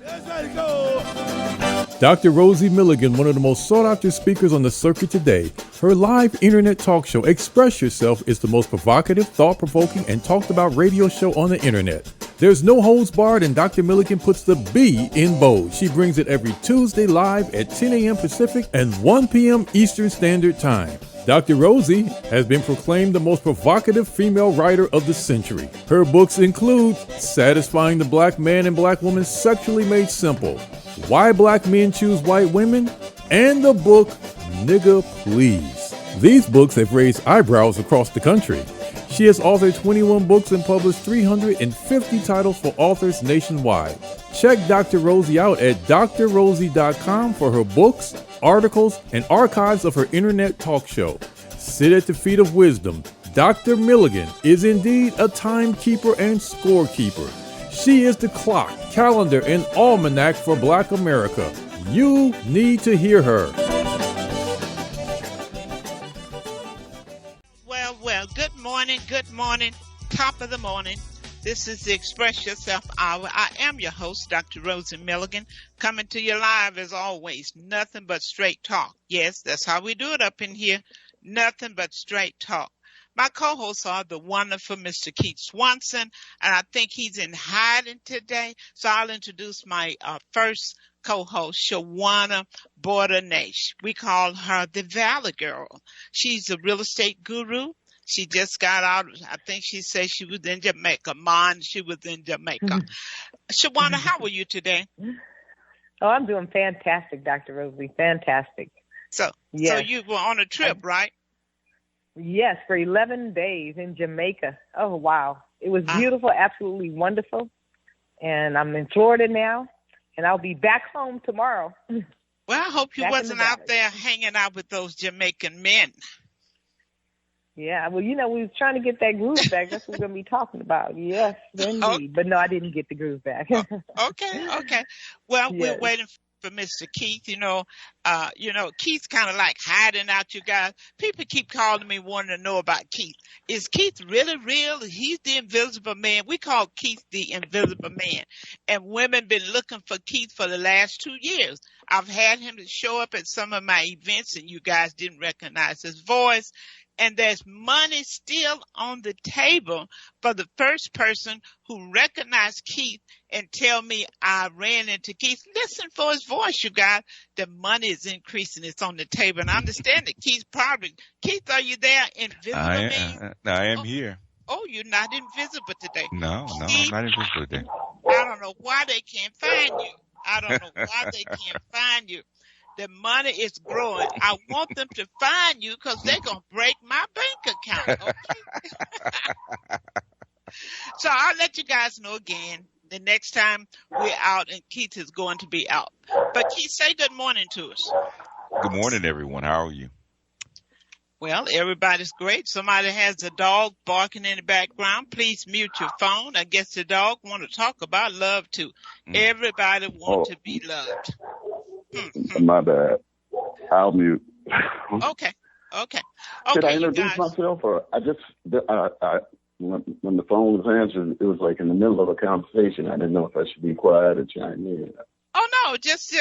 Let's go. Dr. Rosie Milligan, one of the most sought-after speakers on the circuit today. Her live internet talk show, Express Yourself, is the most provocative, thought-provoking, and talked-about radio show on the internet. There's no holds barred, and Dr. Milligan puts the B in bold. She brings it every Tuesday live at 10 a.m. Pacific and 1 p.m. Eastern Standard Time. Dr. Rosie has been proclaimed the most provocative female writer of the century. Her books include Satisfying the Black Man and Black Woman Sexually Made Simple, Why Black Men Choose White Women, and the book Nigga Please. These books have raised eyebrows across the country. She has authored 21 books and published 350 titles for authors nationwide. Check Dr. Rosie out at drrosie.com for her books, articles, and archives of her internet talk show. Sit at the feet of wisdom. Dr. Milligan is indeed a timekeeper and scorekeeper. She is the clock, calendar, and almanac for Black America. You need to hear her. Well, good morning, top of the morning. This is the Express Yourself Hour. I am your host, Dr. Rosie Milligan, coming to you live as always. Nothing but straight talk. Yes, that's how we do it up in here. Nothing but straight talk. My co-hosts are the wonderful Mr. Keith Swanson, and I think he's in hiding today. So I'll introduce my first co-host, Shawannah Bordenave. We call her the Valley Girl. She's a real estate guru. She just got out. I think she said she was in Jamaica. She was in Jamaica. Shawannah, how are you today? Oh, I'm doing fantastic, Dr. Rosie. Fantastic. So you were on a trip, right? Yes, for 11 days in Jamaica. Oh, wow. It was beautiful, absolutely wonderful. And I'm in Florida now, and I'll be back home tomorrow. Well, I hope you wasn't out there hanging out with those Jamaican men. Yeah, well, we was trying to get that groove back. That's what we're going to be talking about. Yes, indeed. Okay. But no, I didn't get the groove back. Okay. Well, yes. We're waiting for Mr. Keith. Keith's kind of like hiding out, you guys. People keep calling me wanting to know about Keith. Is Keith really real? He's the invisible man. We call Keith the invisible man. And women been looking for Keith for the last 2 years. I've had him to show up at some of my events, and you guys didn't recognize his voice. And there's money still on the table for the first person who recognized Keith and tell me I ran into Keith. Listen for his voice, you guys. The money is increasing. It's on the table. And I understand that Keith, are you there? Invisible man? I am here. Oh, you're not invisible today. No, Keith, I'm not invisible today. I don't know why they can't find you. The money is growing. I want them to find you because they're going to break my bank account. Okay? So I'll let you guys know again the next time we're out, and Keith is going to be out. But Keith, say good morning to us. Good morning, everyone. How are you? Well, everybody's great. Somebody has a dog barking in the background. Please mute your phone. I guess the dog want to talk about love, too. Everybody wants to be loved. My bad. I'll mute. Okay. Should I introduce myself, or when the phone was answered, it was like in the middle of a conversation. I didn't know if I should be quiet or chime in. Oh no, just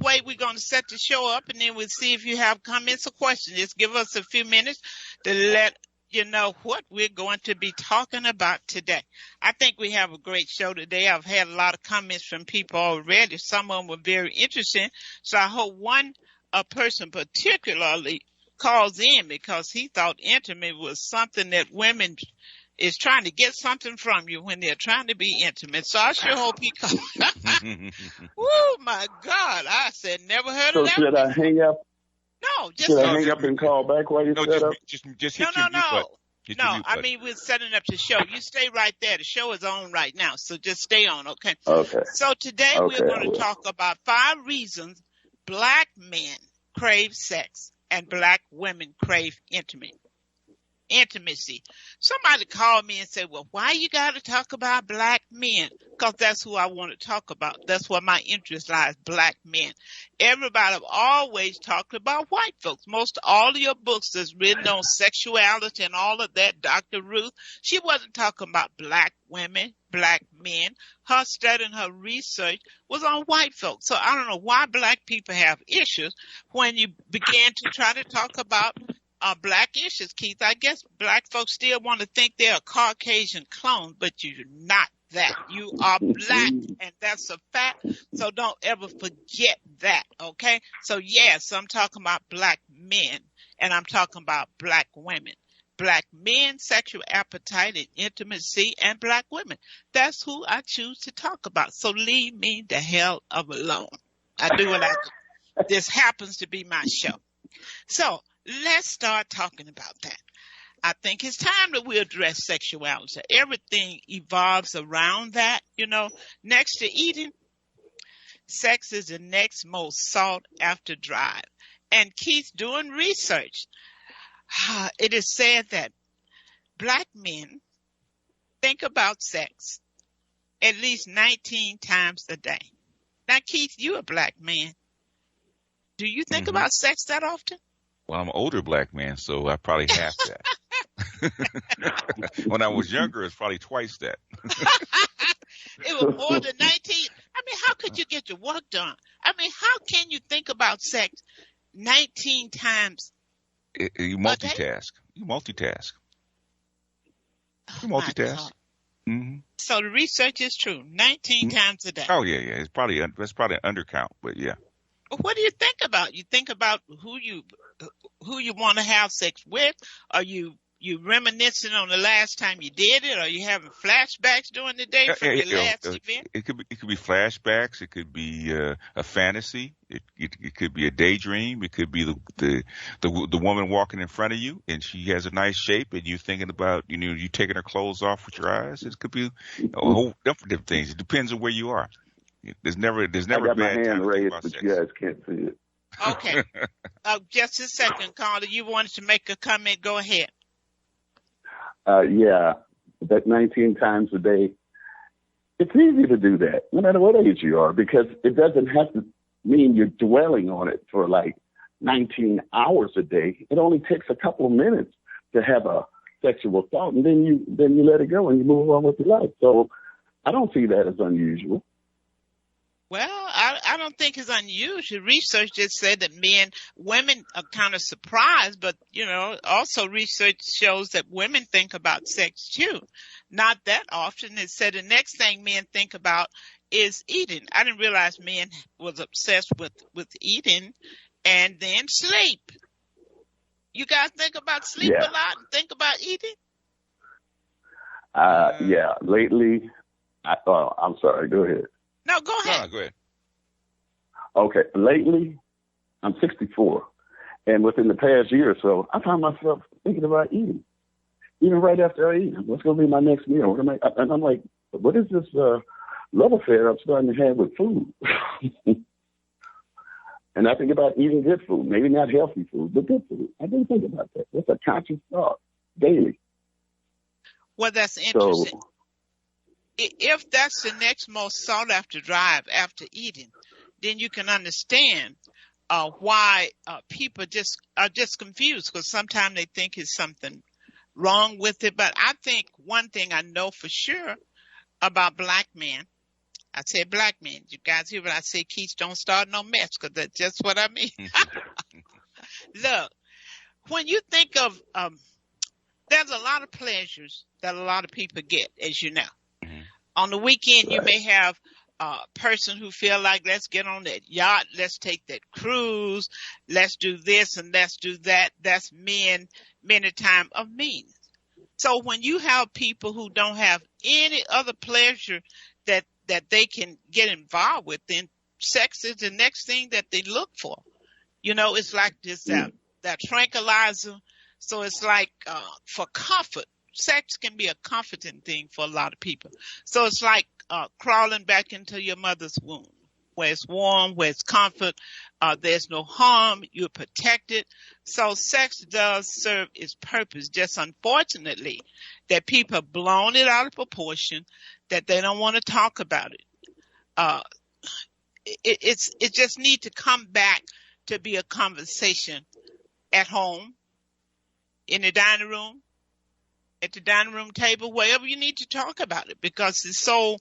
wait. We're going to set the show up, and then we'll see if you have comments or questions. Just give us a few minutes to let you know what we're going to be talking about today. I think we have a great show today. I've had a lot of comments from people already. Some of them were very interesting. So I hope one person particularly calls in because he thought intimate was something that women is trying to get something from you when they're trying to be intimate. So I sure hope he calls. Oh, my God. I said, never heard of that. So should I hang up? No, just should I hang up and call back while you set up? Just hit your mute button. No, I mean, we're setting up the show. You stay right there. The show is on right now, so just stay on, okay? Okay. So today we're going to talk about 5 reasons Black men crave sex and Black women crave intimacy. intimacy. Somebody called me and said, well, why you got to talk about black men? Because that's who I want to talk about. That's where my interest lies, black men. Everybody have always talked about white folks. Most all of your books that's written on sexuality and all of that, Dr. Ruth, she wasn't talking about black women, black men. Her study and her research was on white folks. So I don't know why black people have issues when you began to try to talk about black issues, Keith. I guess black folks still want to think they're a Caucasian clone, but you're not that. You are black, and that's a fact. So don't ever forget that, okay? So yes, I'm talking about black men, and I'm talking about black women. Black men, sexual appetite and intimacy, and black women. That's who I choose to talk about. So leave me the hell alone. I do what I do. This happens to be my show. So let's start talking about that. I think it's time that we address sexuality. Everything evolves around that, you know. Next to eating, sex is the next most sought after drive. And Keith, doing research, it is said that black men think about sex at least 19 times a day. Now, Keith, you're a black man. Do you think about sex that often? Well, I'm an older black man, so I probably half that. When I was younger, it's probably twice that. It was more than 19. I mean, how could you get your work done? I mean, how can you think about sex 19 times? You multitask. You multitask. You multitask. Mm-hmm. So the research is true. 19 times a day. Oh yeah. That's probably an undercount, but yeah. What do you think about? You think about who you want to have sex with? Are you reminiscing on the last time you did it? Are you having flashbacks during the day from your last event? It could be flashbacks. It could be a fantasy. It could be a daydream. It could be the woman walking in front of you and she has a nice shape and you're thinking about you taking her clothes off with your eyes. It could be a whole different things. It depends on where you are. There's never I got a bad my hand time raised, about but sex. you guys can't see it. Okay. Just a second, Carla. You wanted to make a comment. Go ahead. Yeah, that 19 times a day, it's easy to do that, no matter what age you are, because it doesn't have to mean you're dwelling on it for like 19 hours a day. It only takes a couple of minutes to have a sexual thought, and then you let it go and you move on with your life. So I don't see that as unusual. Well, I don't think it's unusual. Research just said that women are kind of surprised, but, also research shows that women think about sex too. Not that often. It said the next thing men think about is eating. I didn't realize men was obsessed with eating and then sleep. You guys think about sleep a lot and think about eating? Yeah, lately, I'm sorry, go ahead. No, go ahead. No, go ahead. Okay, lately, I'm 64, and within the past year or so, I found myself thinking about eating. Even right after I eat, what's going to be my next meal? And I'm like, what is this love affair I'm starting to have with food? And I think about eating good food, maybe not healthy food, but good food. I do think about that. That's a conscious thought daily. Well, that's interesting. So, if that's the next most sought after drive after eating, then you can understand why people are just confused, because sometimes they think it's something wrong with it. But I think one thing I know for sure about black men, I said black men. You guys hear what I say? Keith, don't start no mess, because that's just what I mean. Look, when you think of, there's a lot of pleasures that a lot of people get, as you know. On the weekend, you may have a person who feel like, let's get on that yacht, let's take that cruise, let's do this and let's do that. That's men, many times of means. So when you have people who don't have any other pleasure that they can get involved with, then sex is the next thing that they look for. It's like this, that tranquilizer. So it's like for comfort. Sex can be a comforting thing for a lot of people. So it's like crawling back into your mother's womb where it's warm, where it's comfort. There's no harm. You're protected. So sex does serve its purpose. Just unfortunately that people have blown it out of proportion, that they don't want to talk about it. It just need to come back to be a conversation at home, in the dining room, at the dining room table, wherever you need to talk about it, because it's so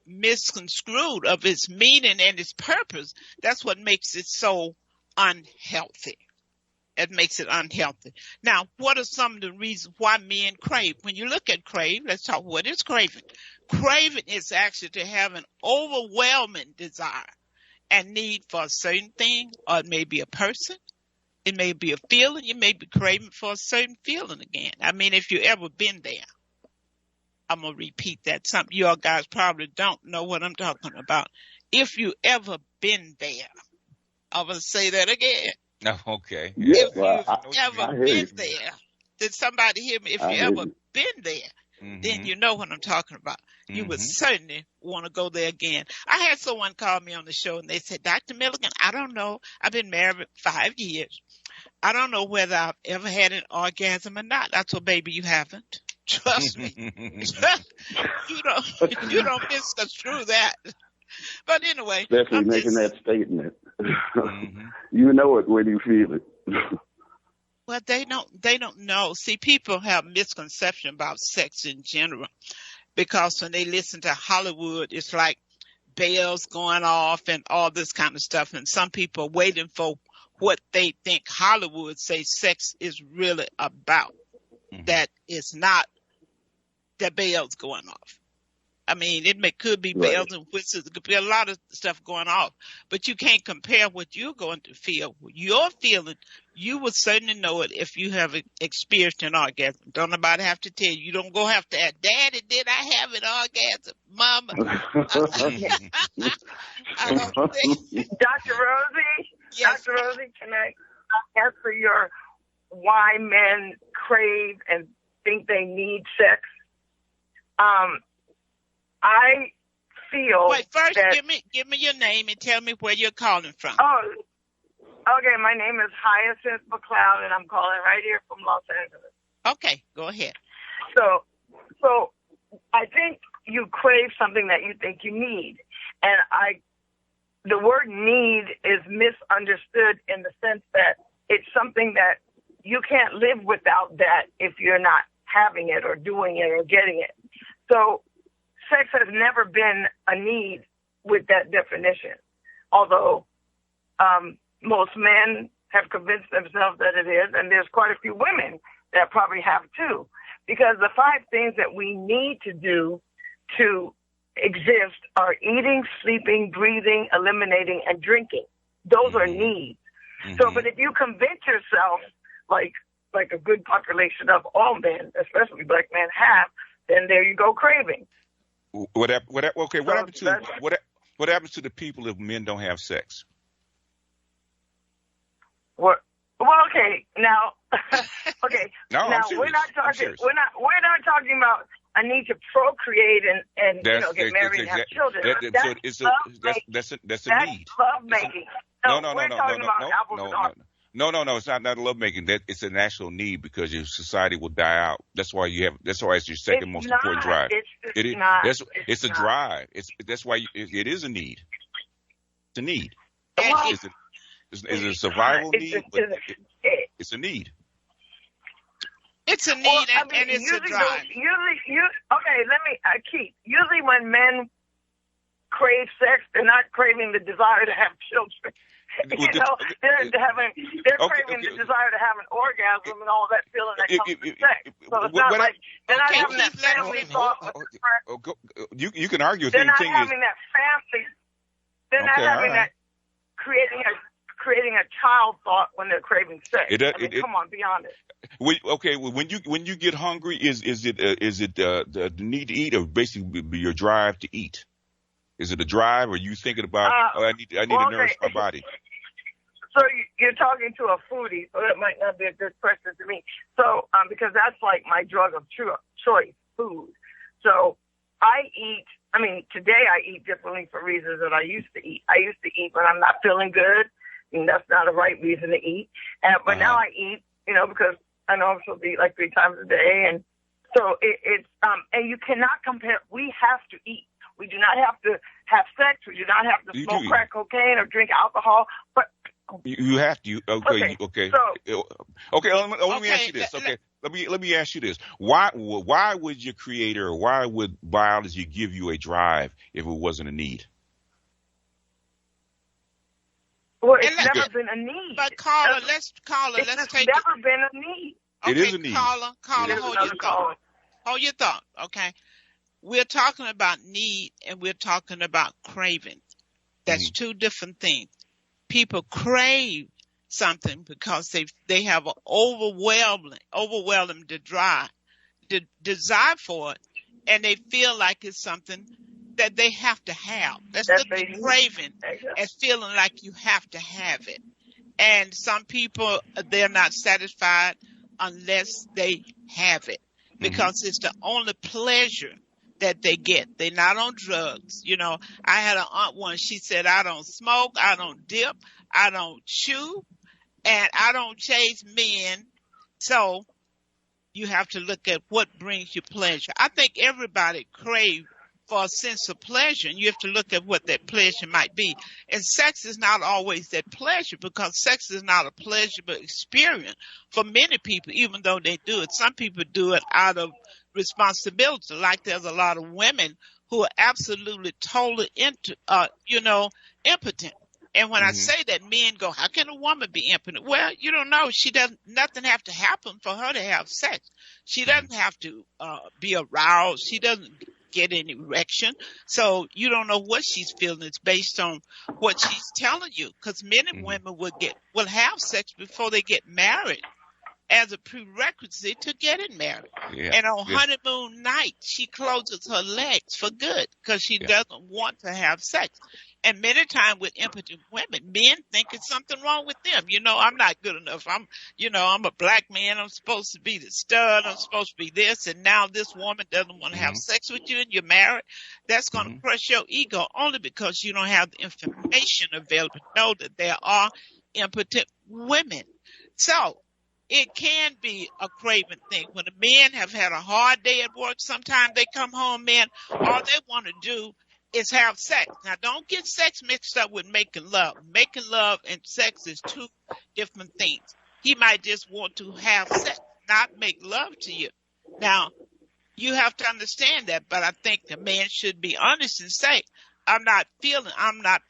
misconstrued of its meaning and its purpose. That's what makes it so unhealthy. It makes it unhealthy. Now, what are some of the reasons why men crave? When you look at crave, let's talk, what is craving? Craving is actually to have an overwhelming desire and need for a certain thing, or it may be a person. It may be a feeling. You may be craving for a certain feeling again. I mean, if you ever been there, I'm going to repeat that. Some of you all guys probably don't know what I'm talking about. If you ever been there, I'm going to say that again. Oh, okay. Yeah, If you've ever been there, did somebody hear me? If you ever been there, then you know what I'm talking about. You would certainly want to go there again. I had someone call me on the show and they said, Dr. Milligan, I don't know. I've been married 5 years. I don't know whether I've ever had an orgasm or not. I told, baby, you haven't. Trust me. you don't misconstrue that. But anyway. Especially making that statement. You know it when you feel it. Well, they don't know. See, people have misconception about sex in general, because when they listen to Hollywood, it's like bells going off and all this kind of stuff. And some people are waiting for what they think Hollywood say sex is really about. That it's not the bells going off. I mean, could be bells and whistles. It could be a lot of stuff going off, but you can't compare what you're going to feel. Your feeling, you will certainly know it if you have experienced an orgasm. Don't nobody have to tell you. You don't go have to ask, Daddy, did I have an orgasm? Mama. I don't think. Dr. Rosie? Yes. Dr. Rosie, can I answer your why men crave and think they need sex? I feel. Wait, first that, give me your name and tell me where you're calling from. Oh, okay. My name is Hyacinth McLeod, and I'm calling right here from Los Angeles. Okay, go ahead. So I think you crave something that you think you need, and the word need is misunderstood in the sense that it's something that you can't live without that if you're not having it or doing it or getting it. So sex has never been a need with that definition, although most men have convinced themselves that it is, and there's quite a few women that probably have too, because the 5 things that we need to do to exist are eating, sleeping, breathing, eliminating, and drinking. Those are needs. So, but if you convince yourself, like a good population of all men, especially black men, have, then there you go, craving. What happens to the people if men don't have sex? Well, okay, now, okay, no, now we're not talking about a need to procreate and get married and have children. That's a need. That's lovemaking. No, it's not lovemaking. That it's an actual need because your society will die out. That's why it's your second most important drive. It's a drive. That's why it is a need. It's a need. Is it a survival need? It's a need. It's a need and it's a drive. Keith. Usually when men crave sex, they're not craving the desire to have children. They're craving the desire to have an orgasm and all that feeling that comes with sex. So it's not like they're not having that family thought. You can argue with they're not anything. Having that family. They're not having that creating a child thought when they're craving sex. Come on, be honest. When you get hungry, is it the need to eat or basically your drive to eat? Is it a drive, or are you thinking about I need to nourish my body? So you're talking to a foodie, so that might not be a good question to me. So because that's like my drug of choice, food. So I eat I mean, today I eat differently for reasons that I used to eat. I used to eat when I'm not feeling good, and that's not a right reason to eat. But now I eat, because I know I'm supposed to eat like 3 times a day, and so it's and you cannot compare. We have to eat. We do not have to have sex. We do not have to smoke crack cocaine or drink alcohol. But you have to. Okay. So, let me ask you this. Okay. Let me ask you this. Why would your creator, or why would biology give you a drive if it wasn't a need? Well, it's never been a need. But Carla, let's take it. It's never been a need. Okay, it is a need. Carla, hold your thought. Okay. We're talking about need and we're talking about craving. That's two different things. People crave something because they have an overwhelming desire for it, and they feel like it's something that they have to have. That's what they're craving, as feeling like you have to have it. And some people, they're not satisfied unless they have it, because it's the only pleasure that they get. They're not on drugs. I had an aunt once, she said, I don't smoke, I don't dip, I don't chew, and I don't chase men. So you have to look at what brings you pleasure. I think everybody craves for a sense of pleasure, and you have to look at what that pleasure might be. And sex is not always that pleasure, because sex is not a pleasurable experience for many people, even though they do it. Some people do it out of responsibility. Like there's a lot of women who are absolutely totally impotent. And when I say that, men go, how can a woman be impotent? Well, you don't know. Nothing have to happen for her to have sex. She doesn't have to be aroused. She doesn't get an erection. So you don't know what she's feeling. It's based on what she's telling you. Because many women will have sex before they get married, as a prerequisite to getting married. Yeah. And on honeymoon night, she closes her legs for good because she doesn't want to have sex. And many times with impotent women, men think it's something wrong with them. I'm not good enough. I'm a black man. I'm supposed to be the stud. I'm supposed to be this. And now this woman doesn't want to have sex with you and you're married. That's going to crush your ego only because you don't have the information available to know that there are impotent women. So it can be a craving thing. When the men have had a hard day at work, sometimes they come home, man, all they want to do is have sex. Now, don't get sex mixed up with making love. Making love and sex is two different things. He might just want to have sex, not make love to you. Now, you have to understand that, but I think the man should be honest and say, I'm not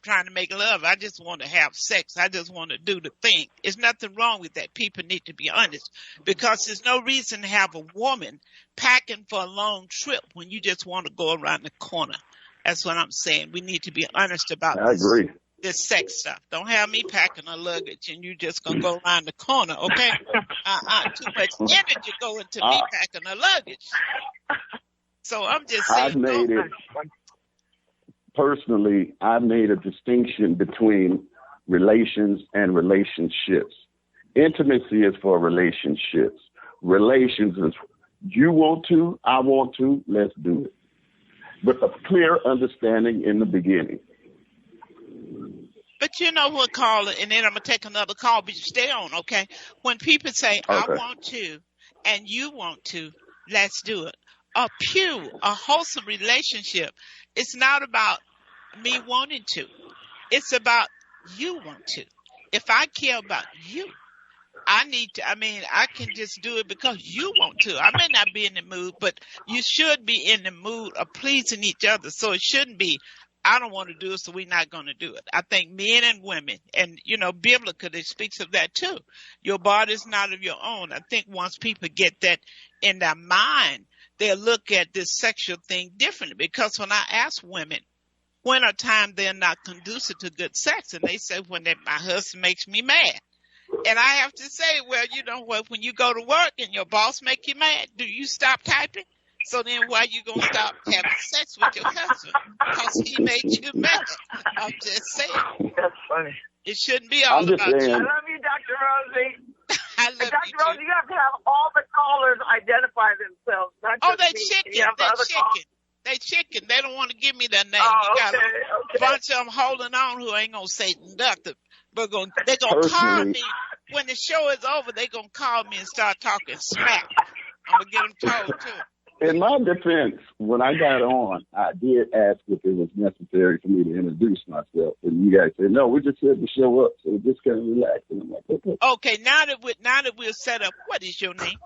trying to make love. I just want to have sex. I just want to do the thing. There's nothing wrong with that. People need to be honest, because there's no reason to have a woman packing for a long trip when you just want to go around the corner. That's what I'm saying. We need to be honest about this sex stuff. Don't have me packing a luggage and you just going to go around the corner, okay? Too much energy going to me packing a luggage. So I'm just saying. Personally, I made a distinction between relations and relationships. Intimacy is for relationships. Relations is you want to, I want to, let's do it. With a clear understanding in the beginning. But you know what, Carla, and then I'm going to take another call, but you stay on, okay? When people say, I want to, and you want to, let's do it. A wholesome relationship, it's not about me wanting to. It's about you want to. If I care about you, I can just do it because you want to. I may not be in the mood, but you should be in the mood of pleasing each other. So it shouldn't be, I don't want to do it, so we're not going to do it. I think men and women, and, biblically, it speaks of that too. Your body is not of your own. I think once people get that in their mind, they'll look at this sexual thing differently. Because when I ask women, when are times they're not conducive to good sex, and they say, when my husband makes me mad. And I have to say, well, you know what, when you go to work and your boss make you mad, do you stop typing? So then why you going to stop having sex with your husband? Because he made you mad. I'm just saying. That's funny. It shouldn't be all about you. I love you, Dr. Rosie. I love Dr. you, Rosie, you have to have all the callers identify themselves. They're chicken. They're chicken. They chicken. They don't want to give me their name. Oh, You got okay. a bunch of them holding on who ain't gonna say nothing, but they gonna call me when the show is over. They gonna call me and start talking smack. I'm gonna get them told too. In my defense, when I got on, I did ask if it was necessary for me to introduce myself, and you guys said no. We're just here to show up, so we're just kind of relax. And I'm like, okay. Okay, now that we're set up, what is your name?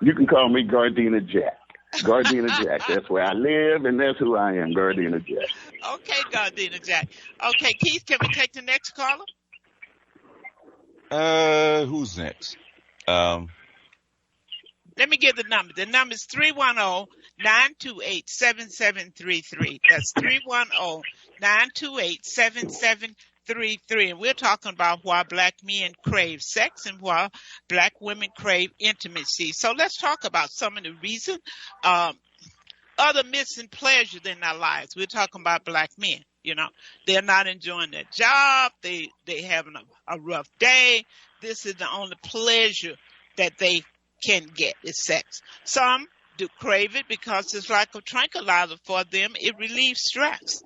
You can call me Gardena Jack. Gardena Jack. That's where I live, and that's who I am, Gardena Jack. Okay, Gardena Jack. Okay, Keith, can we take the next caller? Who's next? Let me give the number. The number is 310-928-7733. That's 310-928-7733. And we're talking about why black men crave sex and why black women crave intimacy. So let's talk about some of the reasons other missing pleasure in our lives. We're talking about black men. You know, they're not enjoying their job. They having a rough day. This is the only pleasure that they can get is sex. Some do crave it because it's like a tranquilizer for them. It relieves stress.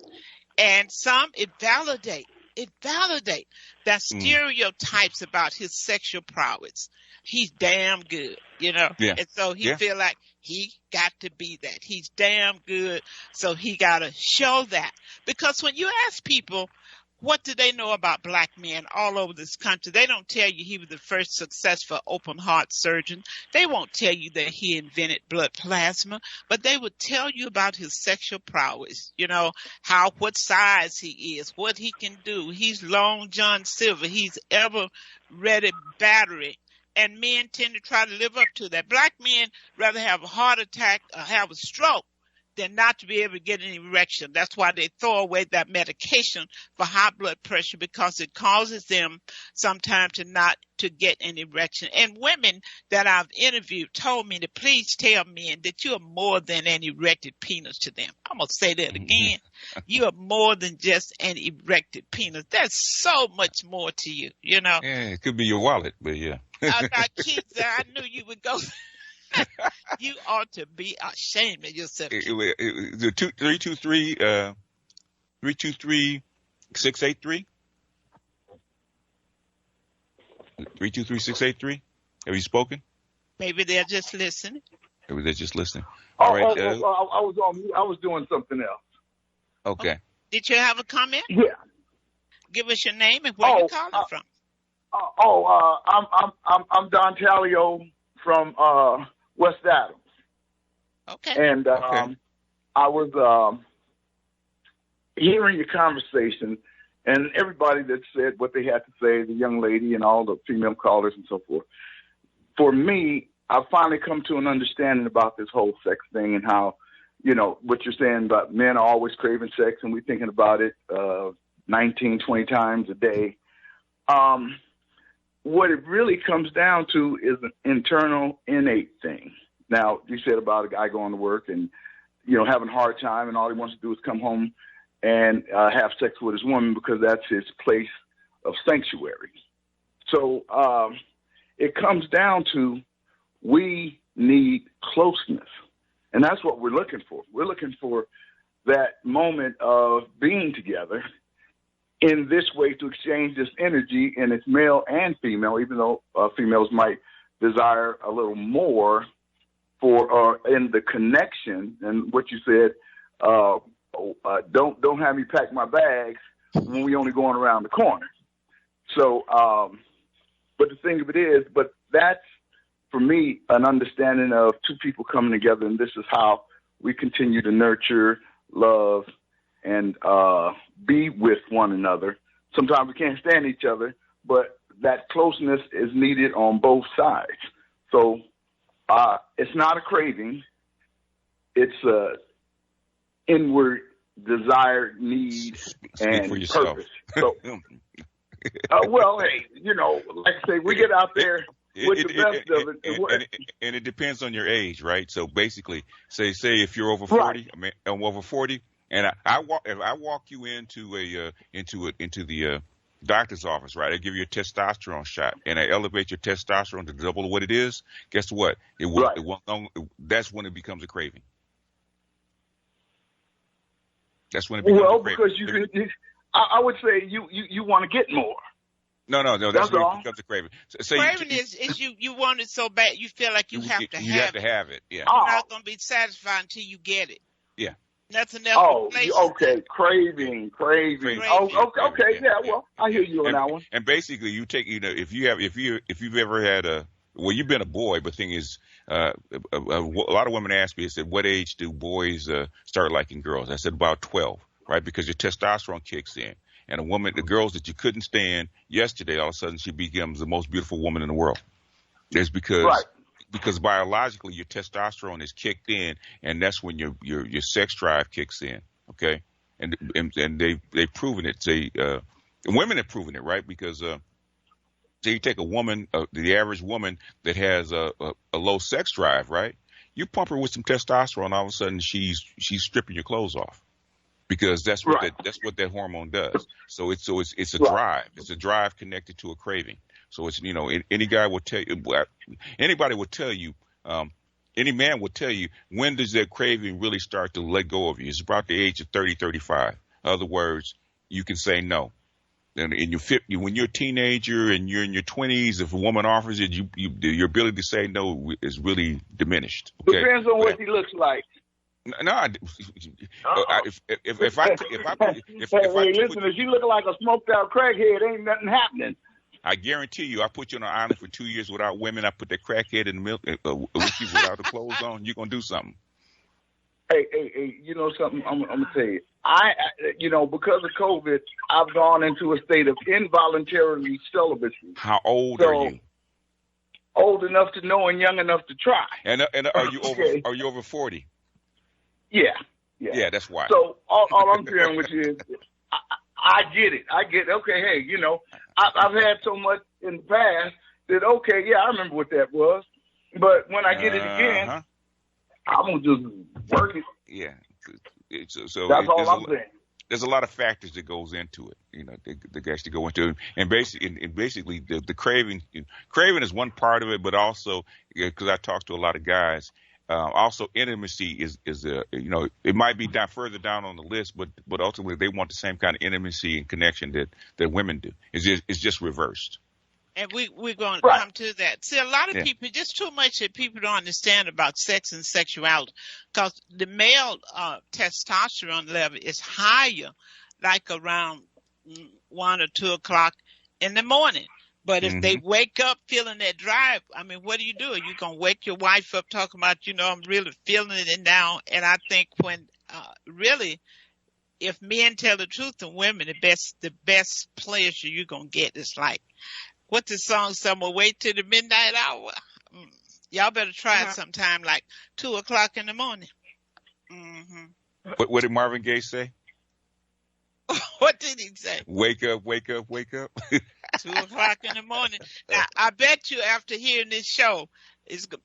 And some, it validates that stereotypes about his sexual prowess. He's damn good, you know. Yeah. And so he feel like he got to be that. He's damn good, so he got to show that. Because when you ask people, what do they know about black men all over this country? They don't tell you he was the first successful open heart surgeon. They won't tell you that he invented blood plasma, but they would tell you about his sexual prowess, you know, what size he is, what he can do. He's Long John Silver. He's ever ready battery. And men tend to try to live up to that. Black men rather have a heart attack or have a stroke than not to be able to get an erection. That's why they throw away that medication for high blood pressure, because it causes them sometimes to get an erection. And women that I've interviewed told me to please tell men that you are more than an erected penis to them. I'm going to say that again. You are more than just an erected penis. There's so much more to you, you know. Yeah, it could be your wallet, but yeah. Now, kids, I knew you would go. You ought to be ashamed of yourself. The 323-683. 323-683. Have you spoken? Maybe they're just listening. Maybe they're just listening. All right. I was on mute. I was doing something else. Okay. Did you have a comment? Yeah. Give us your name and where you calling from. I'm Don Talio from West Adams. Okay. And I was hearing your conversation, and everybody that said what they had to say, the young lady and all the female callers and so forth. For me, I've finally come to an understanding about this whole sex thing and how, you know, what you're saying about men are always craving sex, and we're thinking about it 19, 20 times a day. What it really comes down to is an internal, innate thing. Now, you said about a guy going to work and, you know, having a hard time, and all he wants to do is come home and have sex with his woman because that's his place of sanctuary. So it comes down to we need closeness, and that's what we're looking for. We're looking for that moment of being together in this way to exchange this energy, and it's male and female, even though females might desire a little more for in the connection. And what you said, don't have me pack my bags when we only going around the corner. So, but the thing of it is, but that's for me an understanding of two people coming together, and this is how we continue to nurture, love, and be with one another. Sometimes we can't stand each other, but that closeness is needed on both sides. So it's not a craving. It's a inward desire, need, and purpose. So, well, hey, you know, like I say, we get out there with the best of it. And it depends on your age, right? So basically, say if you're over 40, right. I mean, I'm over 40, and if I walk you into the doctor's office, right? I give you a testosterone shot, and I elevate your testosterone to double what it is. Guess what? It won't. That's when it becomes a craving. That's when it becomes a craving. Because I would say you want to get more. No. That's when it becomes a craving. Craving is you want it so bad you feel like you have to have it. You have to have it. Yeah. You're not going to be satisfied until you get it. Yeah. Nothing else. Okay. Craving. Oh, okay. Yeah. Well, I hear you on that one. And basically, you take if you've ever had you've been a boy, but the thing is, a lot of women ask me, I said, what age do boys start liking girls? I said about 12, right? Because your testosterone kicks in. And the girls that you couldn't stand yesterday, all of a sudden she becomes the most beautiful woman in the world. It's because biologically your testosterone is kicked in, and that's when your sex drive kicks in. Okay, and they've proven it. Women have proven it, right? Because say you take a woman, the average woman that has a low sex drive, right? You pump her with some testosterone, all of a sudden she's stripping your clothes off. Because that's what that hormone does. So it's a drive. It's a drive connected to a craving. So it's anybody will tell you, any man will tell you, when does that craving really start to let go of you? It's about the age of 30, 35. In other words, you can say no. And when you're a teenager and you're in your 20s, if a woman offers it, your ability to say no is really diminished. Okay? Depends on what he looks like. No, if I listen, if you look like a smoked out crackhead, ain't nothing happening. I guarantee you, I put you on an island for 2 years without women. I put that crackhead in the milk with you without the clothes on. You're gonna do something. Hey, you know something? I'm gonna tell you. Because of COVID, I've gone into a state of involuntarily celibacy. How old are you? Old enough to know and young enough to try. And are you over? Are you over 40? Yeah, that's why. So all I'm sharing with you is, I get it. Okay, hey, I've had so much in the past that I remember what that was. But when I get it again, I'm gonna just work it. Yeah. So that's all I'm saying. There's a lot of factors that goes into it. They actually go into it, and basically the craving is one part of it, but also because I talk to a lot of guys. Also, intimacy is it might be further down on the list, but ultimately they want the same kind of intimacy and connection that women do. It's just reversed. And we're going to come to that. See, a lot of people, just too much that people don't understand about sex and sexuality, because the male testosterone level is higher, like around 1 or 2 o'clock in the morning. But if they wake up feeling that drive, I mean, what do? You're going to wake your wife up talking about, I'm really feeling it now. And I think when really, if men tell the truth and women, the best pleasure you're going to get is like, what's the song? Someone wait till the midnight hour. Y'all better try it sometime, like 2 o'clock in the morning. What did Marvin Gaye say? What did he say? Wake up, wake up, wake up. 2 o'clock in the morning. Now, I bet you after hearing this show,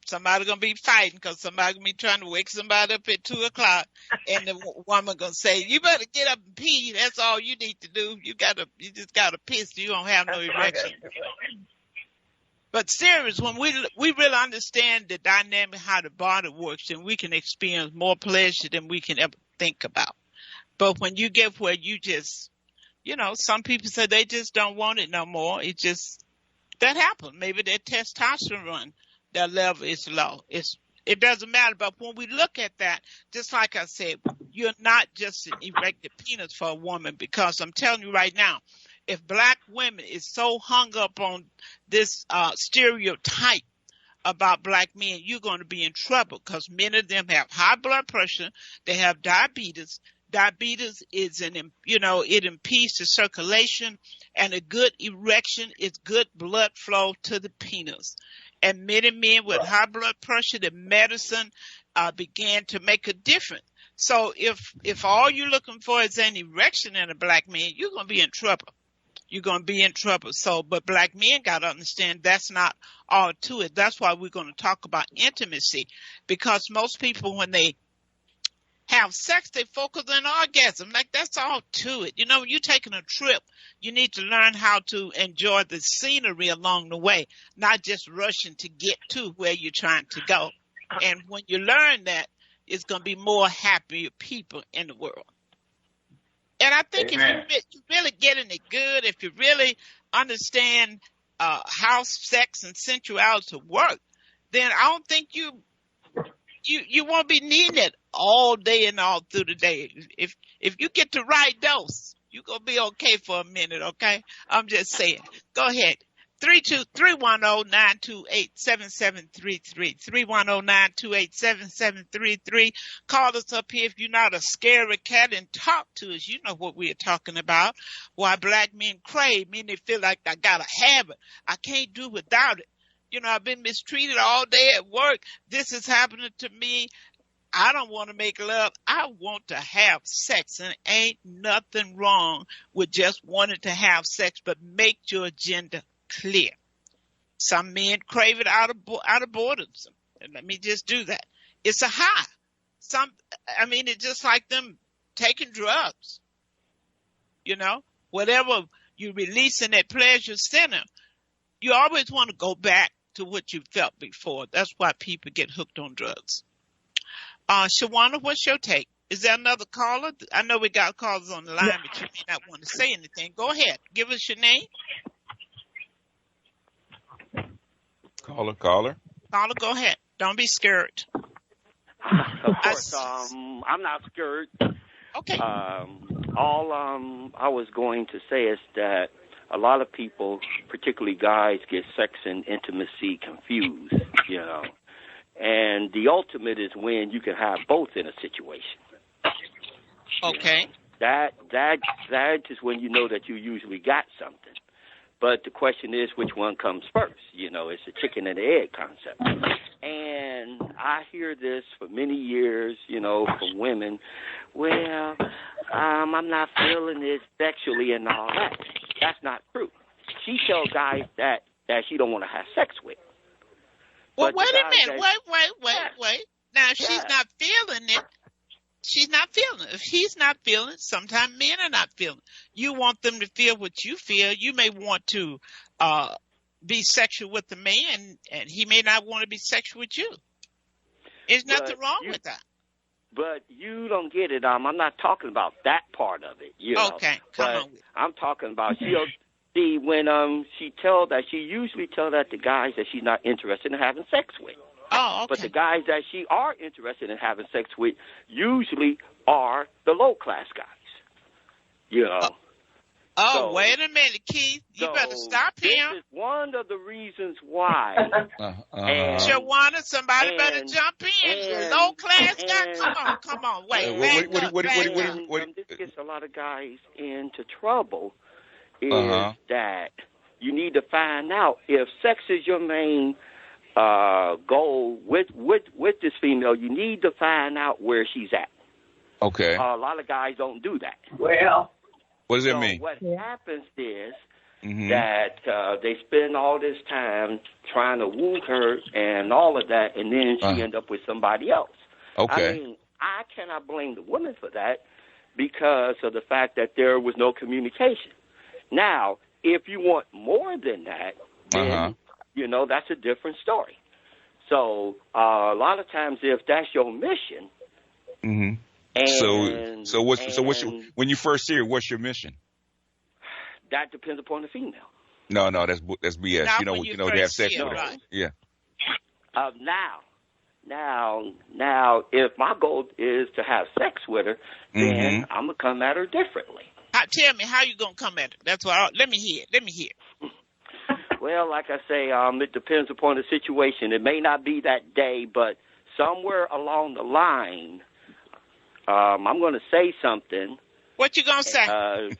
somebody going to be fighting because somebody going to be trying to wake somebody up at 2 o'clock. And the woman going to say, you better get up and pee. That's all you need to do. You just got to piss. You don't have no erection. But serious, when we really understand the dynamic, how the body works, then we can experience more pleasure than we can ever think about. But when you get where you just, some people say they just don't want it no more. That happens. Maybe their testosterone, their level is low. It doesn't matter. But when we look at that, just like I said, you're not just an erected penis for a woman, because I'm telling you right now, if black women is so hung up on this stereotype about black men, you're going to be in trouble, because many of them have high blood pressure. They have diabetes. Diabetes is it impedes the circulation, and a good erection is good blood flow to the penis. And many men with high blood pressure, the medicine began to make a difference. So if all you're looking for is an erection in a black man, you're going to be in trouble. You're going to be in trouble. So, but black men got to understand that's not all to it. That's why we're going to talk about intimacy, because most people, when they have sex, they focus on orgasm. Like, that's all to it. When you're taking a trip, you need to learn how to enjoy the scenery along the way, not just rushing to get to where you're trying to go. And when you learn that, it's going to be more happier people in the world. And I think Amen. if you're really getting it good, if you really understand how sex and sensuality work, then I don't think you won't be needing it all day and all through the day. If you get the right dose, you're gonna be okay for a minute, okay? I'm just saying. Go ahead. 310-928-7733. 310-928-7733. Call us up here if you're not a scary cat and talk to us. You know what we're talking about. Why black men crave, mean they feel like I gotta have it. I can't do without it. You know, I've been mistreated all day at work. This is happening to me. I don't want to make love. I want to have sex, and ain't nothing wrong with just wanting to have sex, but make your agenda clear. Some men crave it out of boredom. And let me just do that. It's a high. It's just like them taking drugs. You know, whatever you release in that pleasure center, you always want to go back to what you felt before. That's why people get hooked on drugs. Shawannah, what's your take? Is there another caller? I know we got callers on the line, but you may not want to say anything. Go ahead. Give us your name. Caller. Caller, go ahead. Don't be scared. Of course, I'm not scared. Okay. All I was going to say is that a lot of people, particularly guys, get sex and intimacy confused, you know. And the ultimate is when you can have both in a situation. Okay. That is when you know that you usually got something. But the question is, which one comes first? You know, it's a chicken and the egg concept. And I hear this for many years, you know, from women. Well, I'm not feeling it sexually and all that. That's not true. She tells guys that she don't want to have sex with. Well, But wait the a guys minute. that- Wait. Now, if she's not feeling it, she's not feeling it. If he's not feeling it, sometimes men are not feeling it. You want them to feel what you feel. You may want to be sexual with the man, and he may not want to be sexual with you. There's nothing wrong with that. But you don't get it. I'm not talking about that part of it. You know? Okay, come on. I'm talking about she'll see when she usually tell that to guys that she's not interested in having sex with. Oh, okay. But the guys that she are interested in having sex with usually are the low class guys. You know. So, wait a minute, Keith. You better stop him. This is one of the reasons why. Shawannah, somebody better jump in. Low class guy. Come on. Wait. This gets a lot of guys into trouble. Is that you need to find out if sex is your main goal with this female. You need to find out where she's at. Okay. A lot of guys don't do that. Well, What does that mean? What happens is that they spend all this time trying to woo her and all of that, and then she end up with somebody else. Okay. I mean, I cannot blame the woman for that because of the fact that there was no communication. Now, if you want more than that, then, you know, that's a different story. So a lot of times if that's your mission, when you first see her, what's your mission? That depends upon the female. No, that's BS. Not you know, they have sex with her. Right. Yeah. Now, if my goal is to have sex with her, then I'm gonna come at her differently. Tell me how you gonna come at her. That's what. Let me hear. Well, like I say, it depends upon the situation. It may not be that day, but somewhere along the line, I'm going to say something. What you gonna say? No,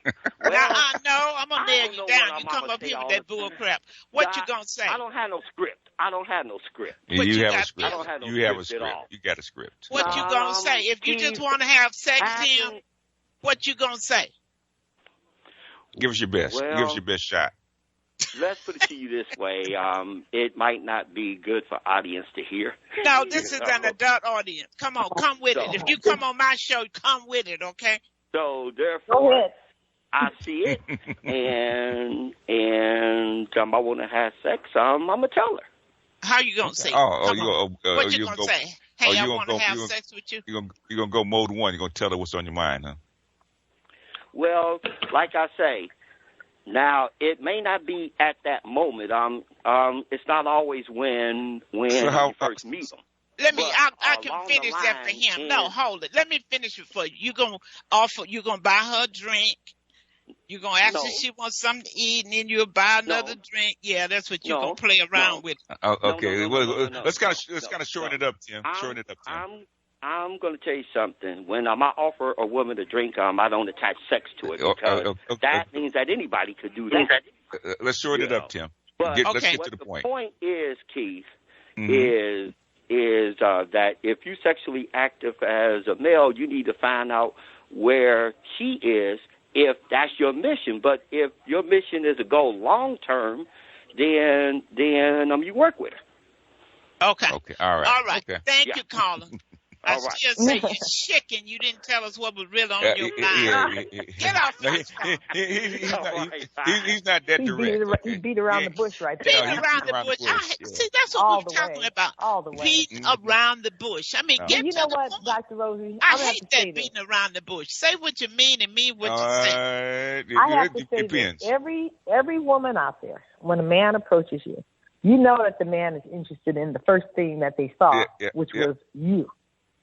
I'm gonna nail you down. You come up here with that bull crap. What you gonna say? I don't have no script. You have a script. I don't have no You have a script at script. all. You got a script. What you gonna say? If you just want to have sex with him, what you gonna say? Give us your best. Well, Give us your best shot. Let's put it to you this way. It might not be good for audience to hear. No, this is an adult audience. Come on, come with it. If you come on my show, come with it, okay? So therefore, I see it, and I want to have sex. I'm gonna tell her. How you gonna say? What you gonna say? Hey, I want to have sex with you. You're gonna go mode one. You're gonna tell her what's on your mind, huh? Well, like I say, now it may not be at that moment. It's not always when you first meet them. I can finish that for him. No, hold it. Let me finish it for you. You're gonna buy her a drink. You're gonna ask her if she wants something to eat, and then you'll buy another drink. Yeah, that's what you're gonna play around with. Okay. Let's kind of shorten it up, Tim. I'm going to tell you something. When I offer a woman a drink, I don't attach sex to it because that means that anybody could do that. Let's shorten it up, Tim. But let's get to the point. The point is, Keith, is that if you're sexually active as a male, you need to find out where she is if that's your mission. But if your mission is to go long term, then you work with her. Okay. All right. Okay. Thank you, Colin. I still say you're chicken. You didn't tell us what was really on your mind. Get off my phone. He's not that direct. He beat around the bush right there. Beat around the bush. See, that's what we're talking about. All the way. Beating around the bush. I mean, get you to know the what, point. Dr. Rosie? I hate that beating around the bush. Say what you mean and mean what you say. I have to say this. Every woman out there, when a man approaches you, you know that the man is interested in the first thing that they saw, which was you.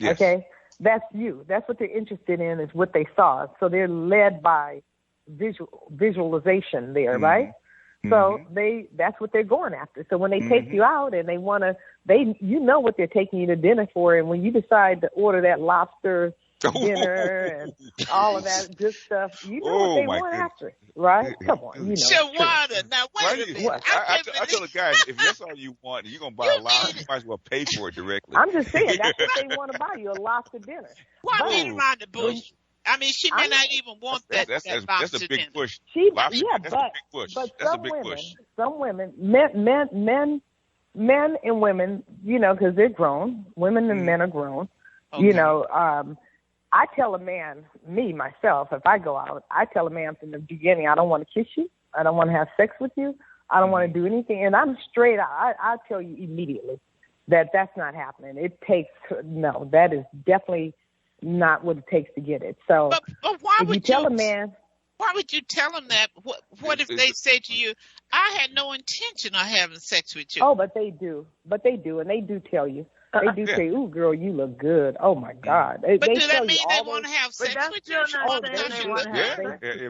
Yes. Okay? That's you. That's what they're interested in, is what they saw. So they're led by visualization there, right? So that's what they're going after. So when they take you out and you know what they're taking you to dinner for, and when you decide to order that lobster dinner and all of that good stuff, you know what they want after, right? Come on, you know. Shawannah, now wait a minute. I tell the guys, if that's all you want, you're gonna buy a lobster, you might as well pay for it directly. I'm just saying, that's what they want to buy you, a lobster dinner. Why beat around the bush? I mean, she may not even want that. That's a big push. That's a big push. But some women, men and women, you know, because they're grown. Women and men are grown. Okay. You know, I tell a man, myself, if I go out, I tell a man from the beginning, I don't want to kiss you. I don't want to have sex with you. I don't want to do anything. And I'm straight out. I tell you immediately that's not happening. That is definitely not what it takes to get it. So but why would you tell a man? Why would you tell them that? What if they say to you, I had no intention of having sex with you? Oh, but they do. And they do tell you. They do say, "Ooh, girl, you look good." Oh my God! But do that mean they want to have sex with you?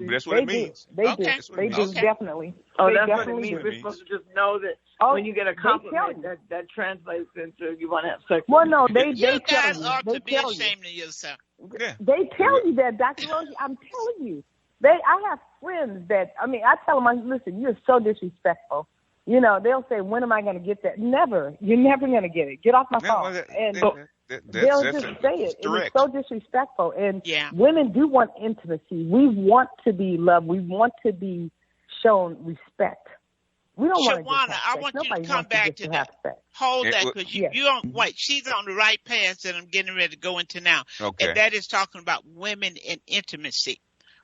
That's what it means. They do definitely. Oh, that's what it means. We're supposed to just know that when you get a compliment, that translates into you want to have sex. Well, no, they you tell guys you. ought to be ashamed of yourself. They tell you that, Dr. Rosie. I'm telling you. I have friends that, I tell them, listen, you're so disrespectful. You know, they'll say, when am I going to get that? Never. You're never going to get it. Get off my phone. They'll just say it. It's so disrespectful. And women do want intimacy. We want to be loved. We want to be shown respect. We don't want to just have sex. I want you to come back to that. Hold that, because you don't wait. She's on the right path that I'm getting ready to go into now. Okay. And that is talking about women and intimacy.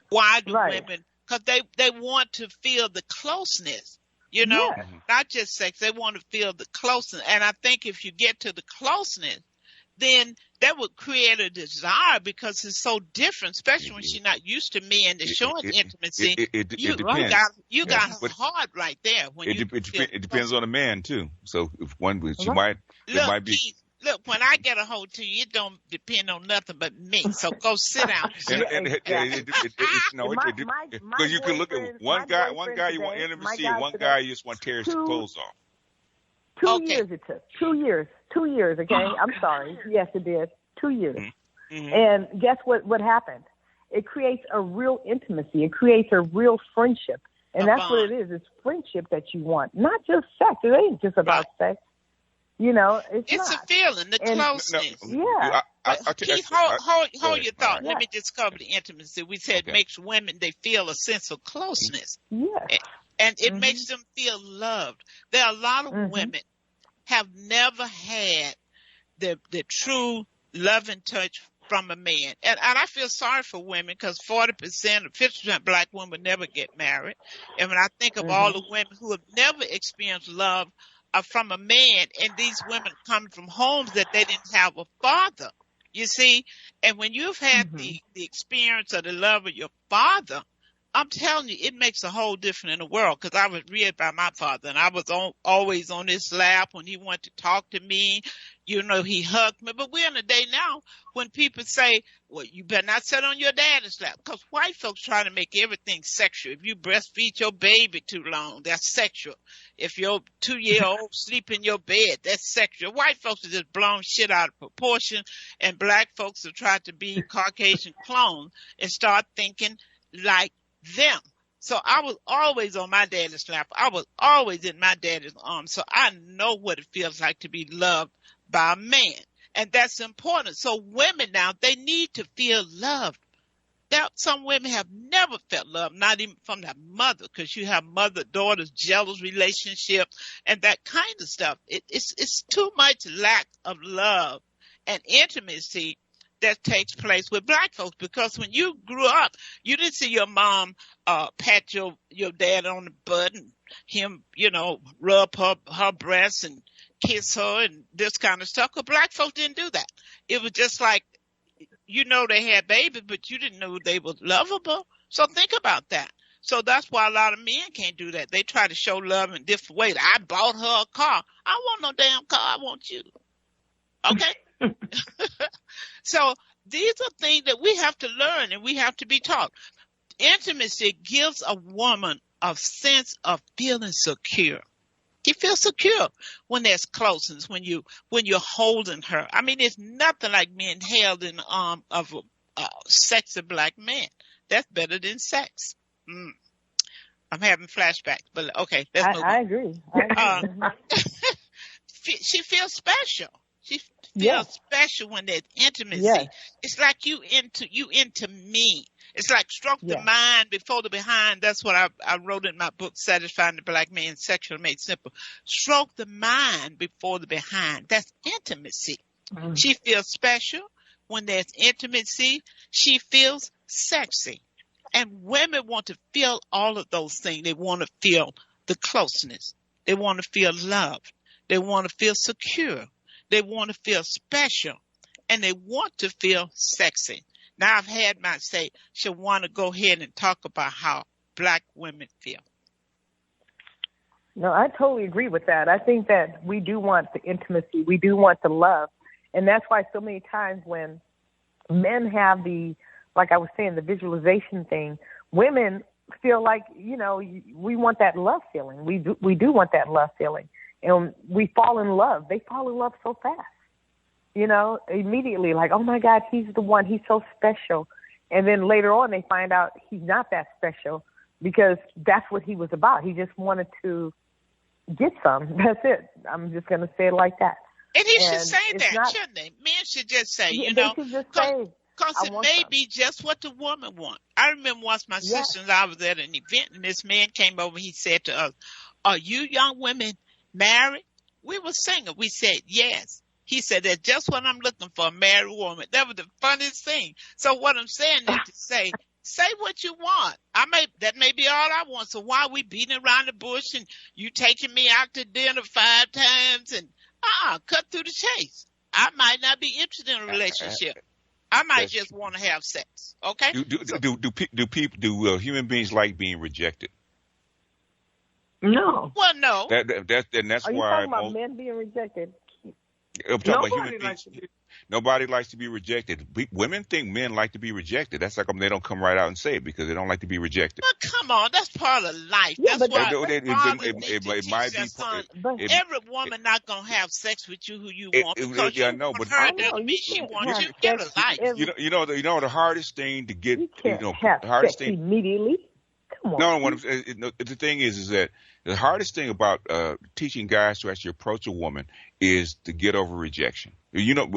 Why do women? Because they want to feel the closeness, you know, not just sex. They want to feel the closeness. And I think if you get to the closeness, then that would create a desire, because it's so different, especially when she's not used to men to showing intimacy. It depends. You got her heart right there. It depends on the man too. So if she might be. Look, when I get a hold to you, it don't depend on nothing but me. So go sit down. Because you can look at one guy you want intimacy, and one guy you just want to tear his clothes off. 2 years it took. 2 years. 2 years, okay? I'm sorry. Yes, it did. 2 years. Mm-hmm. And guess what happened? It creates a real intimacy. It creates a real friendship. And that's what it is. It's friendship that you want, not just sex. It ain't just about sex. You know, it's a feeling, the closeness. Keith, hold your thought. Let me just cover the intimacy. We said it makes women, they feel a sense of closeness. Yes. And it makes them feel loved. There are a lot of women have never had the true love and touch from a man. And I feel sorry for women, because 40% or 50% black women never get married. And when I think of all the women who have never experienced love from a man, and these women come from homes that they didn't have a father, You see, and when you've had the experience of the love of your father, I'm telling you, it makes a whole difference in the world. Because I was reared by my father, and I was always on his lap when he wanted to talk to me. You know, he hugged me. But we're in a day now when people say, well, you better not sit on your daddy's lap. Because white folks try to make everything sexual. If you breastfeed your baby too long, that's sexual. If your 2-year-old sleep in your bed, that's sexual. White folks are just blown shit out of proportion. And black folks have tried to be Caucasian clones and start thinking like them. So I was always on my daddy's lap. I was always in my daddy's arms. So I know what it feels like to be loved by a man. And that's important. So women now, they need to feel loved. Now, some women have never felt love, not even from their mother, because you have mother-daughter jealous relationship and that kind of stuff. It's too much lack of love and intimacy that takes place with black folks, because when you grew up, you didn't see your mom pat your dad on the butt and him, you know, rub her breasts and kiss her and this kind of stuff. Because black folks didn't do that. It was just like, you know, they had babies, but you didn't know they were lovable. So think about that. So that's why a lot of men can't do that. They try to show love in different ways. I bought her a car. I want no damn car. I want you. Okay? So these are things that we have to learn and we have to be taught. Intimacy gives a woman a sense of feeling secure. You feel secure when there's closeness, when you're holding her. I mean, it's nothing like being held in the arm of a sexy black man. That's better than sex. I'm having flashbacks, but okay. I agree. She feels special. She feels special when there's intimacy. Yes. It's like you into me. It's like stroke the mind before the behind. That's what I wrote in my book, Satisfying the Black Man, Sexual Made Simple. Stroke the mind before the behind. That's intimacy. She feels special. When there's intimacy, she feels sexy. And women want to feel all of those things. They want to feel the closeness. They want to feel loved. They want to feel secure. They want to feel special. And they want to feel sexy. Now I've had my say, Shawannah, go ahead and talk about how black women feel. No, I totally agree with that. I think that we do want the intimacy. We do want the love. And that's why so many times when men have the, like I was saying, the visualization thing, women feel like, you know, we want that love feeling. We do want that love feeling. And we fall in love. They fall in love so fast. You know, immediately, like, oh, my God, he's the one. He's so special. And then later on, they find out he's not that special because that's what he was about. He just wanted to get some. That's it. I'm just going to say it like that. And he should say that, shouldn't they? Men should just say, you know, because it may be just what the woman wants. I remember once my sister and I was at an event, and this man came over. He said to us, are you young women married? We were single. We said, yes. He said, that's just what I'm looking for, a married woman. That was the funniest thing. So what I'm saying is to say what you want. That may be all I want. So why are we beating around the bush and you taking me out to dinner 5 times and cut through the chase? I might not be interested in a relationship. I might just want to have sex. Okay? Do human beings like being rejected? No. Well, no. That's Are you why talking about men being rejected? I'm talking about human beings. Nobody likes to be rejected. Women think men like to be rejected. That's like they don't come right out and say it because they don't like to be rejected. But come on, that's part of life. Yeah, that's why it might be. Every woman not gonna have sex with you who you want because you want her doesn't mean she wants you. Get a life. You know the hardest thing to get. You can't the have hardest sex thing immediately. Come on. No, the thing is that the hardest thing about teaching guys to actually approach a woman is to get over rejection. You know,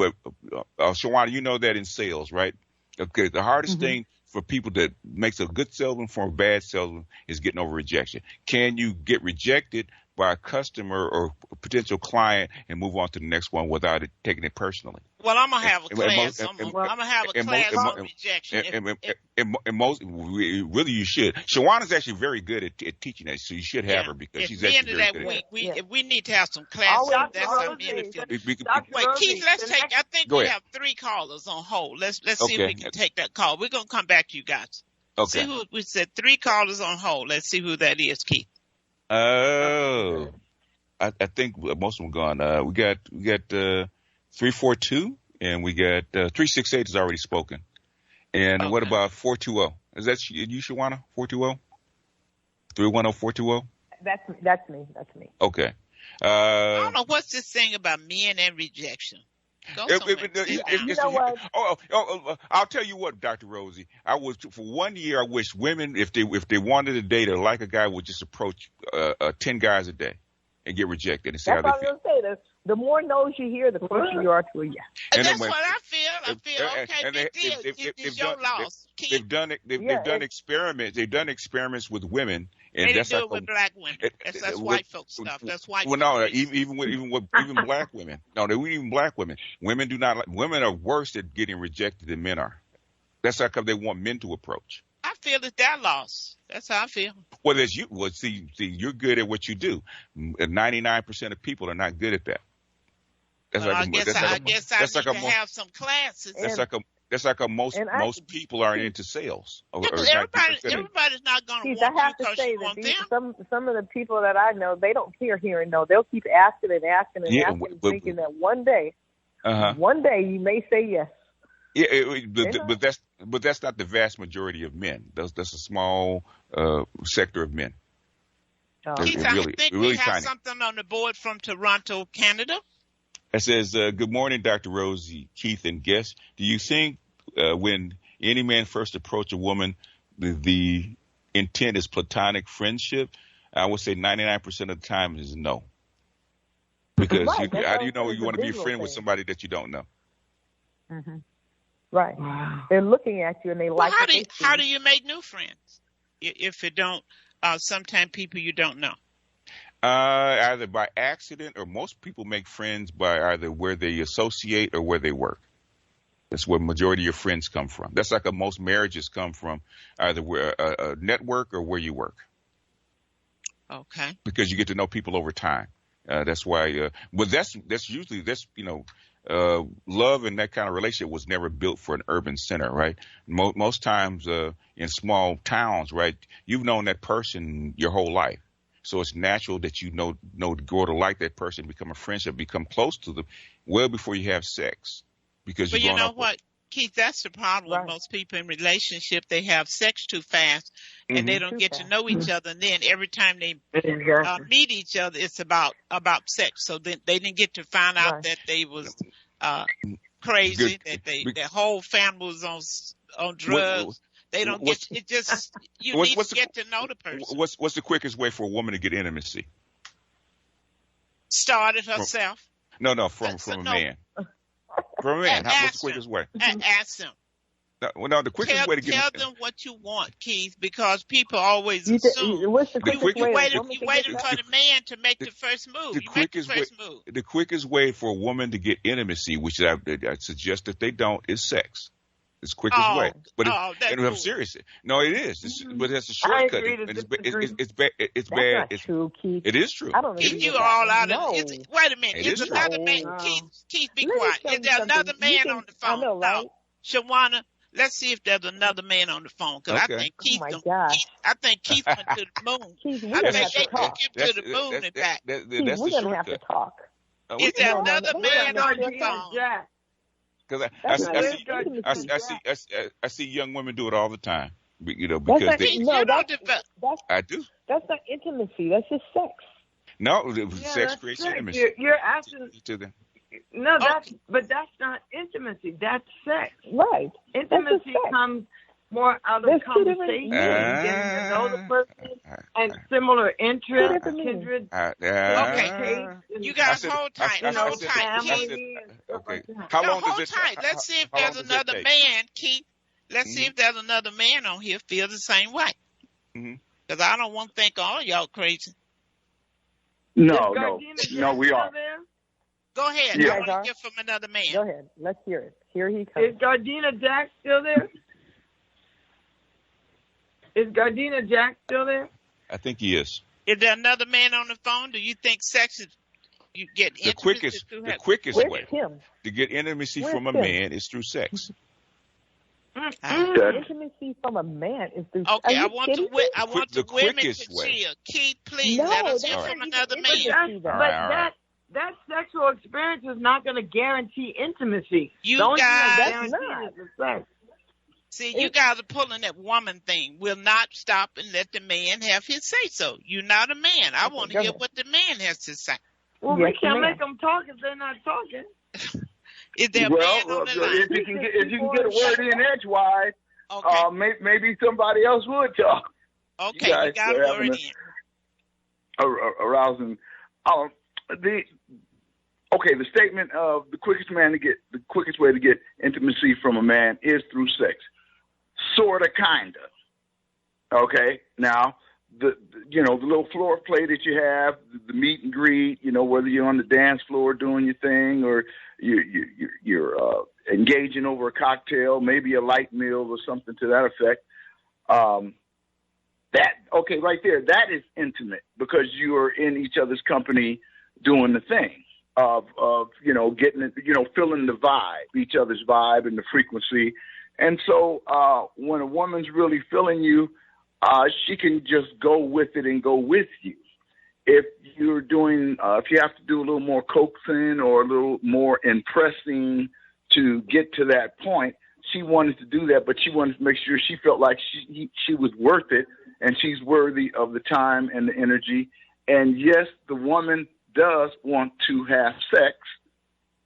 Shawannah, you know that in sales, right? Okay, the hardest thing for people that makes a good salesman from a bad salesman is getting over rejection. Can you get rejected by a customer or a potential client and move on to the next one without it taking it personally. Well, I'm gonna have a class. I'm gonna have a class on rejection. And most really, you should. Shawannah's actually very good at teaching that, so you should have her because she's actually very good. We need to have some classes. That's our benefit. Wait, Keith, let's take. I think we have 3 callers on hold. Let's see if we can take that call. We're gonna come back to you guys. Okay. See who we said 3 callers on hold. Let's see who that is, Keith. Oh, I think most of them gone. We got 342 and we got 368 has already spoken. And what about 420? Is that you, Shawannah? 420? 310-420? That's me. Okay. I don't know what's this thing about men and rejection. You know what? I'll tell you what, Dr. Rosie. For 1 year, I wish women, if they wanted to date like a guy, would just approach 10 guys a day and get rejected and see how they feel. That's what I was going to say. The more no's you hear, the closer you are to a yes. And that's what I feel. Okay, it's your loss. They've done experiments. They've done experiments with women, and that's do it with black women. That's white folks stuff. That's white. Well, no, even black women. No, even black women. Women are worse at getting rejected than men are. That's how come they want men to approach. I feel it's their loss. That's how I feel. Well, see, you're good at what you do. 99% of people are not good at that. I guess I need to have some classes. That's like most people are into sales. Everybody's not going to want I have to say that some of the people that I know, they don't care hearing no. They'll keep asking and asking and asking, thinking that one day you may say yes. Yeah, but that's not the vast majority of men. That's a small sector of men. Keith, I think we have tiny. Something on the board from Toronto, Canada. It says, good morning, Dr. Rosie, Keith, and guests. Do you think when any man first approach a woman, the intent is platonic friendship? I would say 99% of the time is no. Because how do you know you want to be a friend with somebody that you don't know? Mm-hmm. Right. Wow. They're looking at you and they like it. How do you make new friends if you don't, sometimes people you don't know? Either by accident or most people make friends by either where they associate or where they work. That's where majority of your friends come from. That's like most marriages come from either where a network or where you work. Okay. Because you get to know people over time. That's why, but that's usually love and that kind of relationship was never built for an urban center, right? Most times in small towns, right, you've known that person your whole life. So it's natural that you know grow to like that person, become a friendship, become close to them well before you have sex. Because you know what, Keith, that's the problem with most people in relationship. They have sex too fast and they don't get to know each other. And then every time they meet each other, it's about sex. So then they didn't get to find out that they was crazy, that their whole family was on drugs. They don't get it. Just you need to get to know the person. What's the quickest way for a woman to get intimacy? Start it herself. From a man. From a man. What's the quickest way? Ask them. The quickest way to get tell them what you want, Keith, because people always assume. What's the quickest way? You waiting for the man to make the first move. The quickest way for a woman to get intimacy, which I suggest that they don't, is sex. It's the quickest way. But I'm serious. No, it is. But it's a shortcut. It's bad. It's bad. That's not true, Keith. It is true. I don't Keith, you all out of it. Wait a minute. Is another man? Keith, be quiet. Is there another man on the phone? I know, right? No. Shawannah, let's see if there's another man on the phone. Because I think Keith. I think Keith went to the moon. Keith, we're gonna have to talk. To the moon and back. Keith, we're gonna have to talk. Is there another man on the phone? Because I see young women do it all the time, because I do. That's not intimacy. That's just sex. No, sex creates intimacy. You're asking to them. No, but that's not intimacy. That's sex. Right. Intimacy comes more out of conversation, getting to know the person, and similar interests, kindred. Okay, you guys hold tight. Hold tight. Okay. How long does it? Let's see if there's another man, Keith. Let's see if there's another man on here feel the same way. Because I don't want to think all y'all crazy. No, we are. Go ahead. Yeah. I want to hear from another man. Go ahead. Let's hear it. Here he comes. Is Gardena Jack still there? Is Gardena Jack still there? I think he is. Is there another man on the phone? Do you think sex is you get the quickest way to get intimacy from a man is through sex? Intimacy from a man is through. Okay, I want the women to way. chill. Keith, please let us hear from another man. That sexual experience is not going to guarantee intimacy. You guys, see, you guys are pulling that woman thing. We'll not stop and let the man have his say so. You're not a man. I want to hear what the man has to say. Well, we can't make them talk if they're not talking. Is there a man on the line? If you can get a word in edgewise, maybe somebody else would talk. Okay, you got a word in. Arousing. The statement of the quickest way to get intimacy from a man is through sex. Sorta, kinda. Okay, now the little floor play that you have, the meet and greet, whether you're on the dance floor doing your thing or you're engaging over a cocktail, maybe a light meal or something to that effect. Right there, that is intimate because you are in each other's company doing the thing of getting it, feeling the vibe, each other's vibe and the frequency. And so when a woman's really feeling you, she can just go with it and go with you. If you're doing, if you have to do a little more coaxing or a little more impressing to get to that point, she wanted to do that, but she wanted to make sure she felt like she was worth it and she's worthy of the time and the energy. And yes, the woman does want to have sex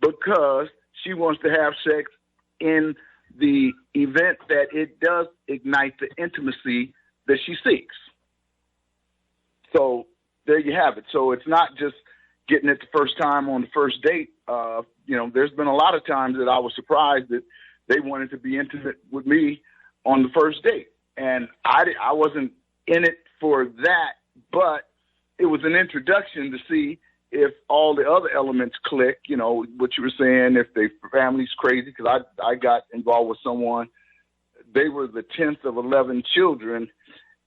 because she wants to have sex in the event that it does ignite the intimacy that she seeks. So there you have it. So it's not just getting it the first time on the first date. There's been a lot of times that I was surprised that they wanted to be intimate with me on the first date. And I wasn't in it for that, but it was an introduction to see if all the other elements click, what you were saying, if their family's crazy, because I got involved with someone. They were the 10th of 11 children,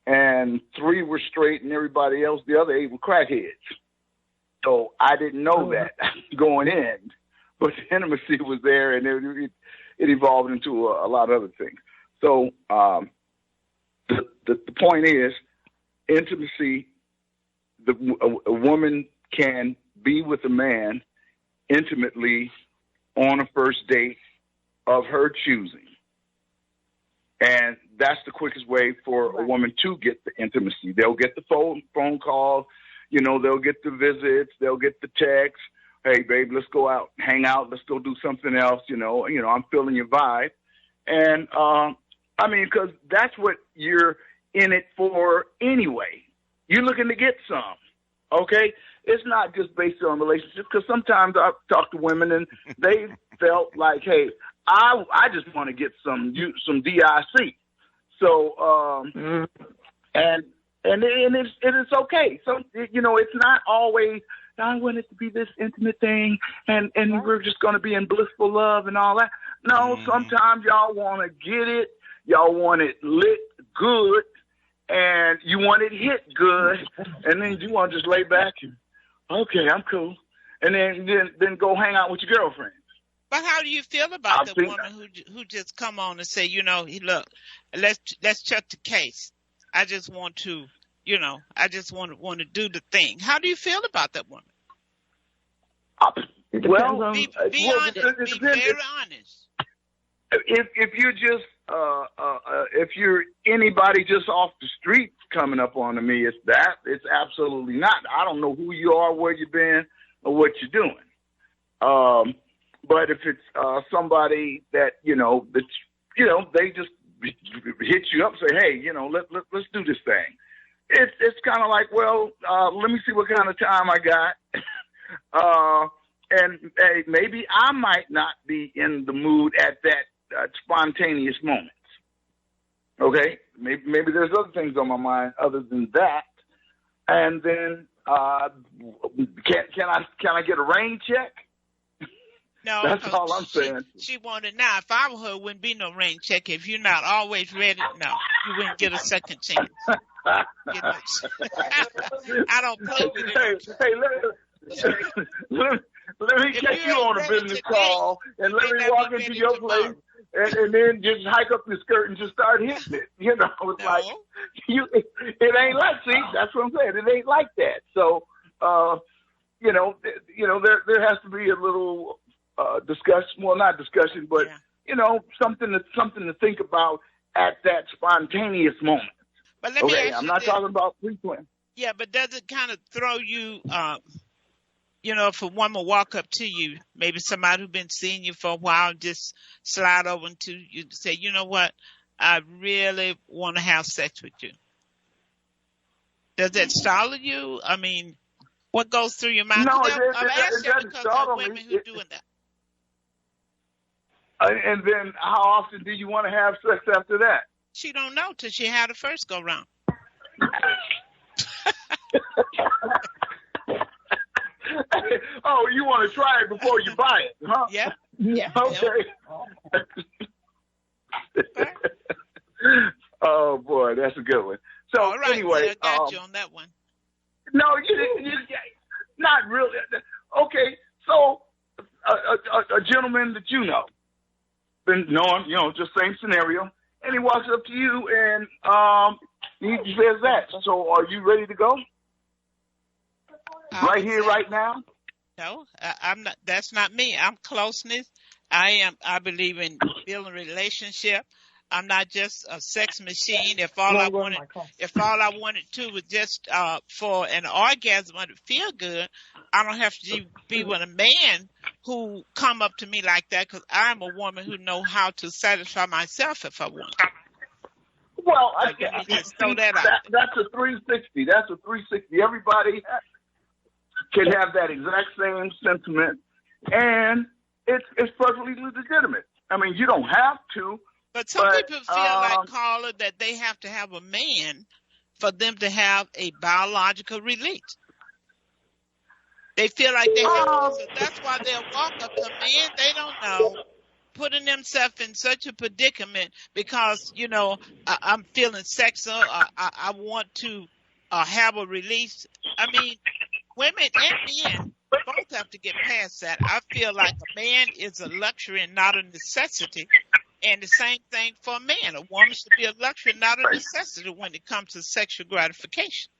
and 3 were straight, and everybody else, the other 8 were crackheads. So I didn't know that going in, but the intimacy was there, and it evolved into a lot of other things. So the point is, intimacy, a woman can be with a man intimately on a first date of her choosing. And that's the quickest way for a woman to get the intimacy. They'll get the phone calls, they'll get the visits, they'll get the texts. Hey, babe, let's go out, hang out, let's go do something else. I'm feeling your vibe. And, because that's what you're in it for anyway. You're looking to get some, okay? It's not just based on relationships, because sometimes I talk to women and they felt like, hey, I just want to get some DIC. So, and it's okay. So, it's not always, I want it to be this intimate thing and we're just going to be in blissful love and all that. No, sometimes y'all want to get it. Y'all want it lit good and you want it hit good. And then you want to just lay back and, okay, I'm cool. And then go hang out with your girlfriend. But how do you feel about the woman who just come on and say, look, let's check the case. I just want to, want to do the thing. How do you feel about that woman? Be honest. Be very honest. If you're just if you're anybody just off the street coming up on me, it's absolutely not. I don't know who you are, where you've been, or what you're doing. But if it's somebody that they just hit you up, say, hey, let's do this thing. It's kind of like, well, let me see what kind of time I got, and hey, maybe I might not be in the mood at that spontaneous moment. Okay, maybe there's other things on my mind other than that, and then Can I get a rain check? No, that's all I'm saying. She wanted now. If I were her, it wouldn't be no rain check. If you're not always ready, no, you wouldn't get a second chance. You know, I don't play with it. Hey, let me catch you on a business call, and let me walk into your place, and then just hike up your skirt and just start hitting it. You know, it's like it ain't like. See, that's what I'm saying. It ain't like that. So, you know, there has to be a little discussion. Well, not discussion, but you know, something to think about at that spontaneous moment. But let me ask you I'm not talking about pre-plan. Yeah, but does it kind of throw you? You know, if a woman walk up to you, maybe somebody who's been seeing you for a while, just slide over to you and say, you know what, I really want to have sex with you. Does that startle you? I mean, what goes through your mind? No, I'm asking because there are women who are doing that. And then how often do you want to have sex after that? She don't know till she had the first go round. Oh, you want to try it before you buy it, huh? Yeah. Okay. Oh boy, that's a good one. So all right, anyway, I got you on that one. No, you not really. Okay, so a gentleman that you know, been knowing, you know, just same scenario, and he walks up to you and he says that. So are you ready to go? Right here, right now? No, I'm not. That's not me. I'm closeness. I believe in building a relationship. I'm not just a sex machine. If all I wanted to was just for an orgasm or to feel good, I don't have to be with a man who come up to me like that, because I'm a woman who know how to satisfy myself if I want. Well, so that's a 360. That's a 360. Everybody can have that exact same sentiment, and it's perfectly legitimate. I mean, you don't have to. But some people feel like, Carla, that they have to have a man for them to have a biological release. They feel like they have to. So that's why they'll walk up to a man they don't know, putting themselves in such a predicament because, you know, I'm feeling sexual. I want to have a release. I mean, women and men both have to get past that. I feel like a man is a luxury and not a necessity. And the same thing for a man. A woman should be a luxury, not a necessity when it comes to sexual gratification.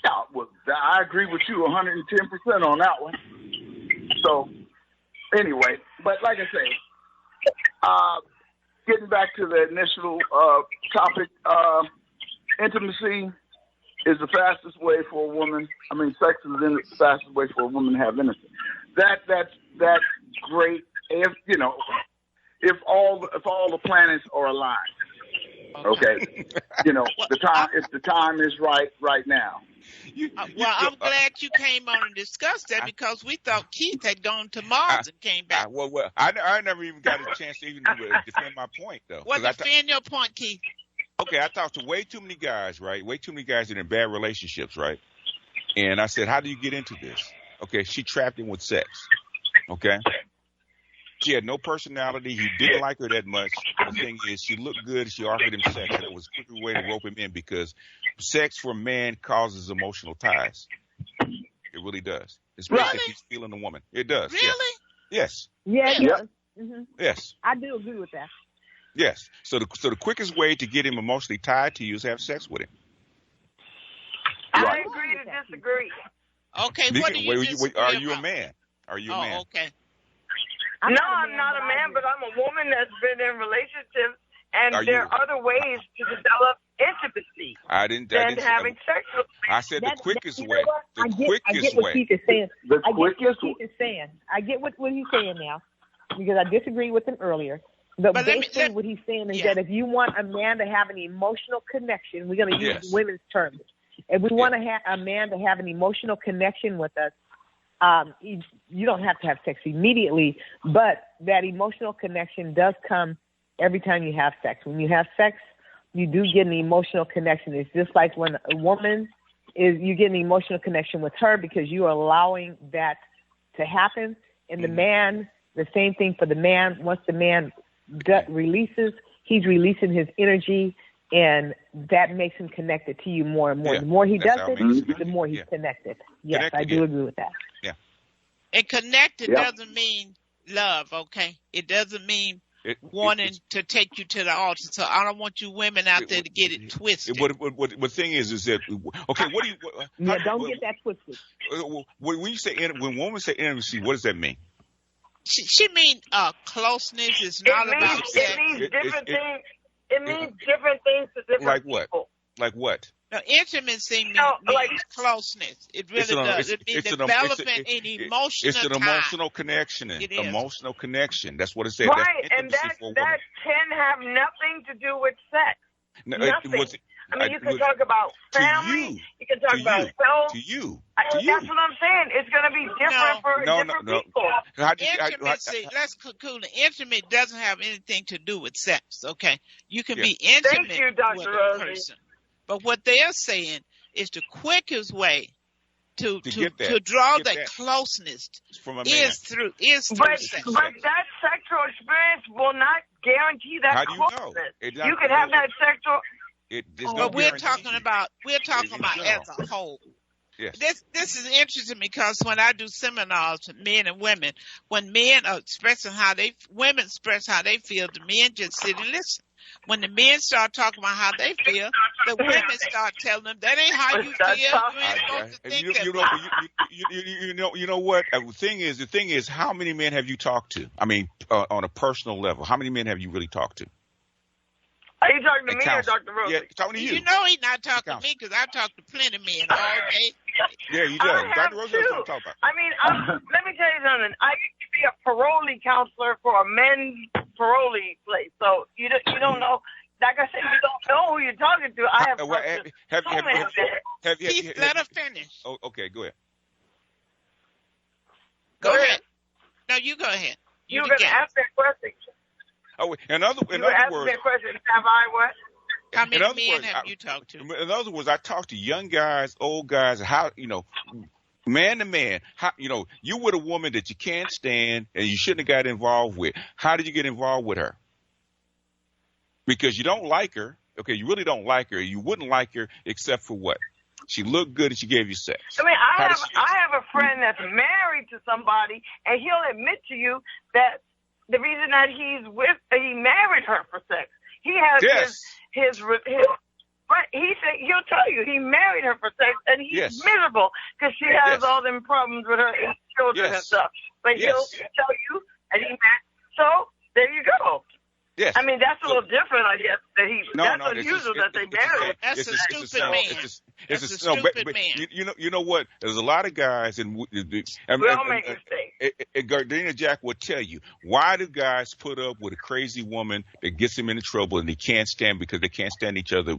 Yeah, well, I agree with you 110% on that one. So, anyway, but like I say, getting back to the initial topic, intimacy is the fastest way for a woman. I mean, sex is the fastest way for a woman to have intimacy. That's great. If you know. If all the planets are aligned, okay, you know the time. If the time is right now. Well, I'm glad you came on and discussed that because we thought Keith had gone to Mars and came back. I never even got a chance to even defend my point though. Well, defend your point, Keith. Okay, I talked to way too many guys, right? Way too many guys that are in bad relationships, right? And I said, how do you get into this? Okay, she trapped him with sex. Okay. She had no personality. He didn't like her that much. The thing is, she looked good. She offered him sex, and it was a quicker way to rope him in because sex for a man causes emotional ties. It really does. Especially if he's feeling a woman. It does. Really? Yes. Yeah, it does. Mm-hmm. Yes. I do agree with that. Yes. So the quickest way to get him emotionally tied to you is have sex with him. I agree to disagree. Okay, what do you disagree Are you about? a man? Are you a man? Oh, okay. I'm not a man, but I'm a woman that's been in relationships, and there are other ways to develop intimacy than having sex with me. I said the quickest way. I get what Keith is saying. I get what he's saying now, because I disagreed with him earlier. But basically what he's saying is that if you want a man to have an emotional connection, we're going to use women's terms. If we want to have a man to have an emotional connection with us, you don't have to have sex immediately, but that emotional connection does come every time you have sex. When you have sex, you do get an emotional connection. It's just like when a woman is you get an emotional connection with her because you are allowing that to happen. And the man, the same thing for the man. Once the man releases, he's releasing his energy, and that makes him connected to you more and more. The more he does it, the more he's connected. Yes, I do agree with that. Yeah. And connected doesn't mean love, okay? It doesn't mean wanting to take you to the altar. So I don't want you women out there to get it twisted. What thing is that, okay, what do you... don't get that twisted. When women say intimacy, what does that mean? She means closeness. It's not about sex. It means different things. It means different things to different people. Like what? No, intimacy means closeness. It really does. It means development in emotional It's an emotional connection. Emotional connection. That's what it says. Right, and that can have nothing to do with sex. Nothing. You can talk about family. You can talk about health. To you. That's what I'm saying. It's going to be different for different people. Intimacy, let's conclude. Intimate doesn't have anything to do with sex, okay? You can be intimate with a person. But what they're saying is the quickest way to draw that closeness is through sex. But that sexual experience will not guarantee that closeness. You can have that sexual... But we're talking about as a whole. Yes. This is interesting because when I do seminars to men and women, when men are expressing women express how they feel, the men just sit and listen. When the men start talking about how they feel, the women start telling them that ain't how you feel. You ain't supposed to think that. You know what? The thing is, how many men have you talked to? I mean, on a personal level, how many men have you really talked to? Are you talking to me or Dr. Rosie? Yeah, talking to you. You know he's not talking to me because I talk to plenty of men all day. Yeah, you do. Dr. Rosie knows what I'm talking about. I mean, let me tell you something. I used to be a parolee counselor for a men's parolee place. So you don't know. Like I said, you don't know who you're talking to. I have Keith, let her finish. Oh, okay, go ahead. Go ahead. No, you go ahead. You're going to ask that question. Oh, in other words, me a question. Have I what? How many men have you talked to? In other words, I talk to young guys, old guys, how, man to man, how, you with a woman that you can't stand and you shouldn't have got involved with. How did you get involved with her? Because you don't like her. Okay, you really don't like her. You wouldn't like her except for what? She looked good and she gave you sex. I mean, I have a friend that's married to somebody, and he'll admit to you that the reason that he married her for sex. He has his he said he'll tell you he married her for sex, and he's miserable because she has all them problems with her children and stuff. But he'll tell you, and so there you go. Yes. I mean, that's a little different, I guess. That's unusual that they marry. That's a stupid man. That's a stupid man. You know what? There's a lot of guys, and we all make mistakes. Gardena Jack will tell you, why do guys put up with a crazy woman that gets them into trouble and they can't stand because they can't stand each other,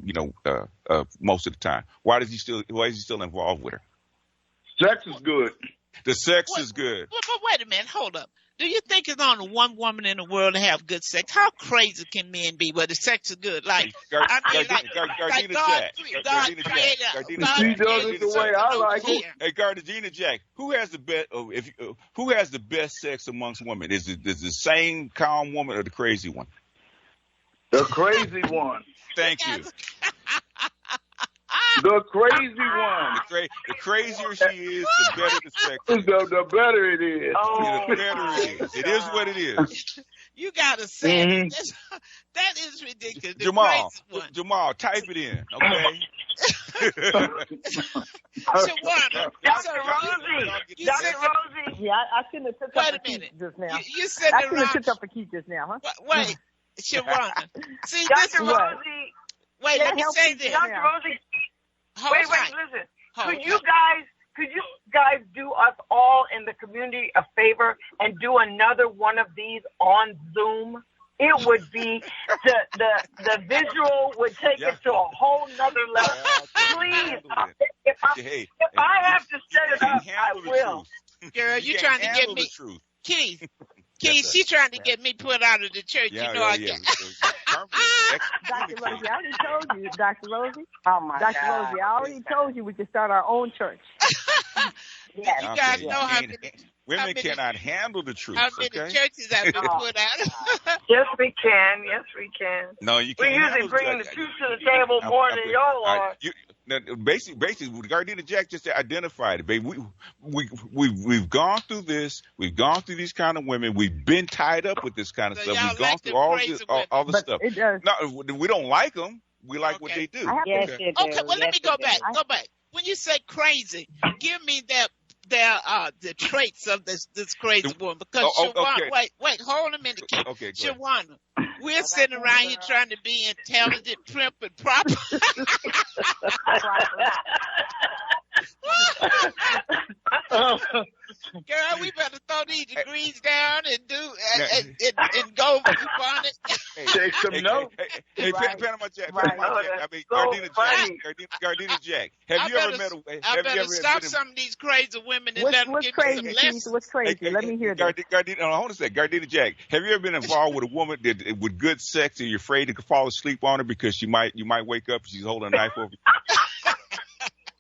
most of the time? Why is he still involved with her? Sex is good. The sex is good. But wait a minute, hold up. Do you think it's only one woman in the world to have good sex? How crazy can men be where the sex is good? Like, Gardena Jack. She does it the way I like it. Hey, Gardena Jack, who has the best sex amongst women? Is it the same calm woman or the crazy one? The crazy one. Thank you. The crazy one. The crazier she is, the better the sex is. The better it is. Oh, the better it is. It is what it is. You gotta say that is ridiculous. Jamal, type it in, okay? Shawannah, Dr. Rosie. Yeah, I shouldn't have took up for Keith just now. You said I shouldn't have took up for Keith just now, huh? Wait, Shawannah. See, Dr. Rosie. Wait, let me say this. Dr. Rosie. Wait, listen. Could you guys do us all in the community a favor and do another one of these on Zoom? It would be the visual would take it to a whole nother level. Please, if I have to set it up, I will. Girl, you trying to get me, Keith, she's trying to get me put out of the church. I get. Dr. Rosie, I already told you, Dr. Rosie. Oh my Dr. God. Rosie, I already told you we could start our own church. Yes. You guys know how many women cannot handle the truth. How many churches have been put out? Yes, we can. Yes, we can. No, you can't. We usually bring the truth to the table more than y'all are. Basically, Gardena Jack just identified it, baby. We've gone through this. We've gone through these kind of women. We've been tied up with this kind of stuff. We've gone through all the stuff. No, we don't like them. We like what they do. Yes, okay, well, let me go back. Go back. When you say crazy, give me the traits of this crazy woman. Because Shawannah, wait, hold a minute, Keith. Okay, Shawannah, we're sitting around here trying to be intelligent, prim, and proper. Girl, we better throw these degrees down and and go on it. Take some notes. Hey, Panama Jack. I mean, Gardena Jack. Have you ever met a? I better stop some of these crazy women and let them give me some lessons. What's crazy? Let me hear that. I want to say, Gardena Jack. Have you ever been involved with a woman with good sex and you're afraid to fall asleep on her because you might wake up and she's holding a knife over you?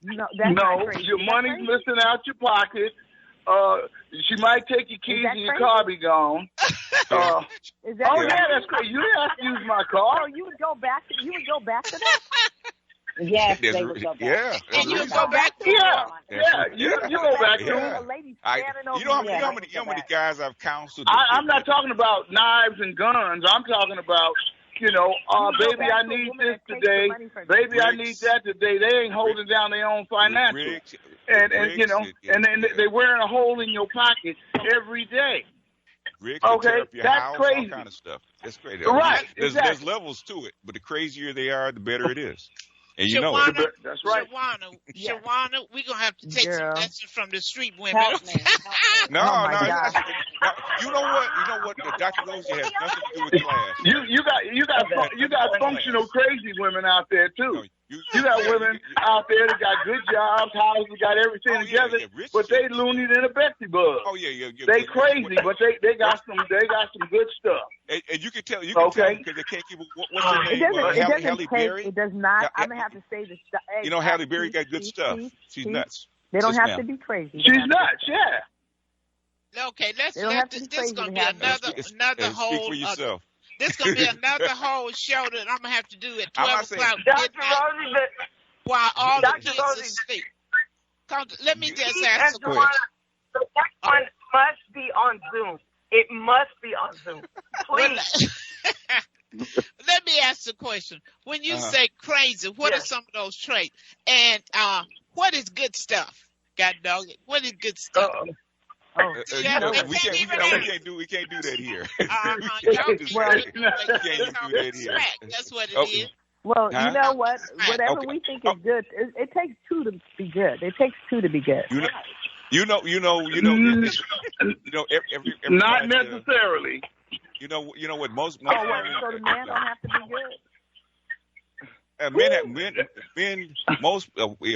No, your money's missing out your pocket. She might take your keys and your car be gone. Yeah, that's great. You didn't have to use my car. So you would go back to that? Yes, they would go back. Yeah. And you go back to you go back to a lady standing over you know how many guys I've counseled? I'm not talking about knives and guns. I'm talking about, baby, I need this today. Baby, I need that today. They ain't holding down their own financials. And then they're wearing a hole in your pocket every day. Okay, that's house, crazy. All kind of stuff. That's crazy. Right. There's levels to it, but the crazier they are, the better it is. And you know Shawannah, it. That's right. Shawannah, we're going to have to take some lessons from the street women. No. You know what? Dr. Rosie has nothing to do with class. You got functional crazy women out there too. You got women out there that got good jobs, houses, got everything together, but they loony than a Betsy bug. Oh yeah. They crazy, but they got some good stuff. And you can tell because they can't keep. What's her name? Halle Berry. It does not. I'm gonna have to say this. You know, Halle Berry got good stuff. She's nuts. They don't have to be crazy. She's nuts. Yeah. Okay, this is gonna be another whole. Speak for yourself. This gonna be another whole show that I'm gonna have to do at 12 o'clock midnight while all the kids are asleep. Let me just ask a question. The next one must be on Zoom. It must be on Zoom. Please. Let me ask a question. When you say crazy, what are some of those traits? And what is good stuff? God dog it. What is good stuff? We can't do that here. We can't do that here. That's what it is. Well, you know what? Whatever we think is good, it takes two to be good. It takes two to be good. Every not necessarily. You know what most so the man don't have to be good.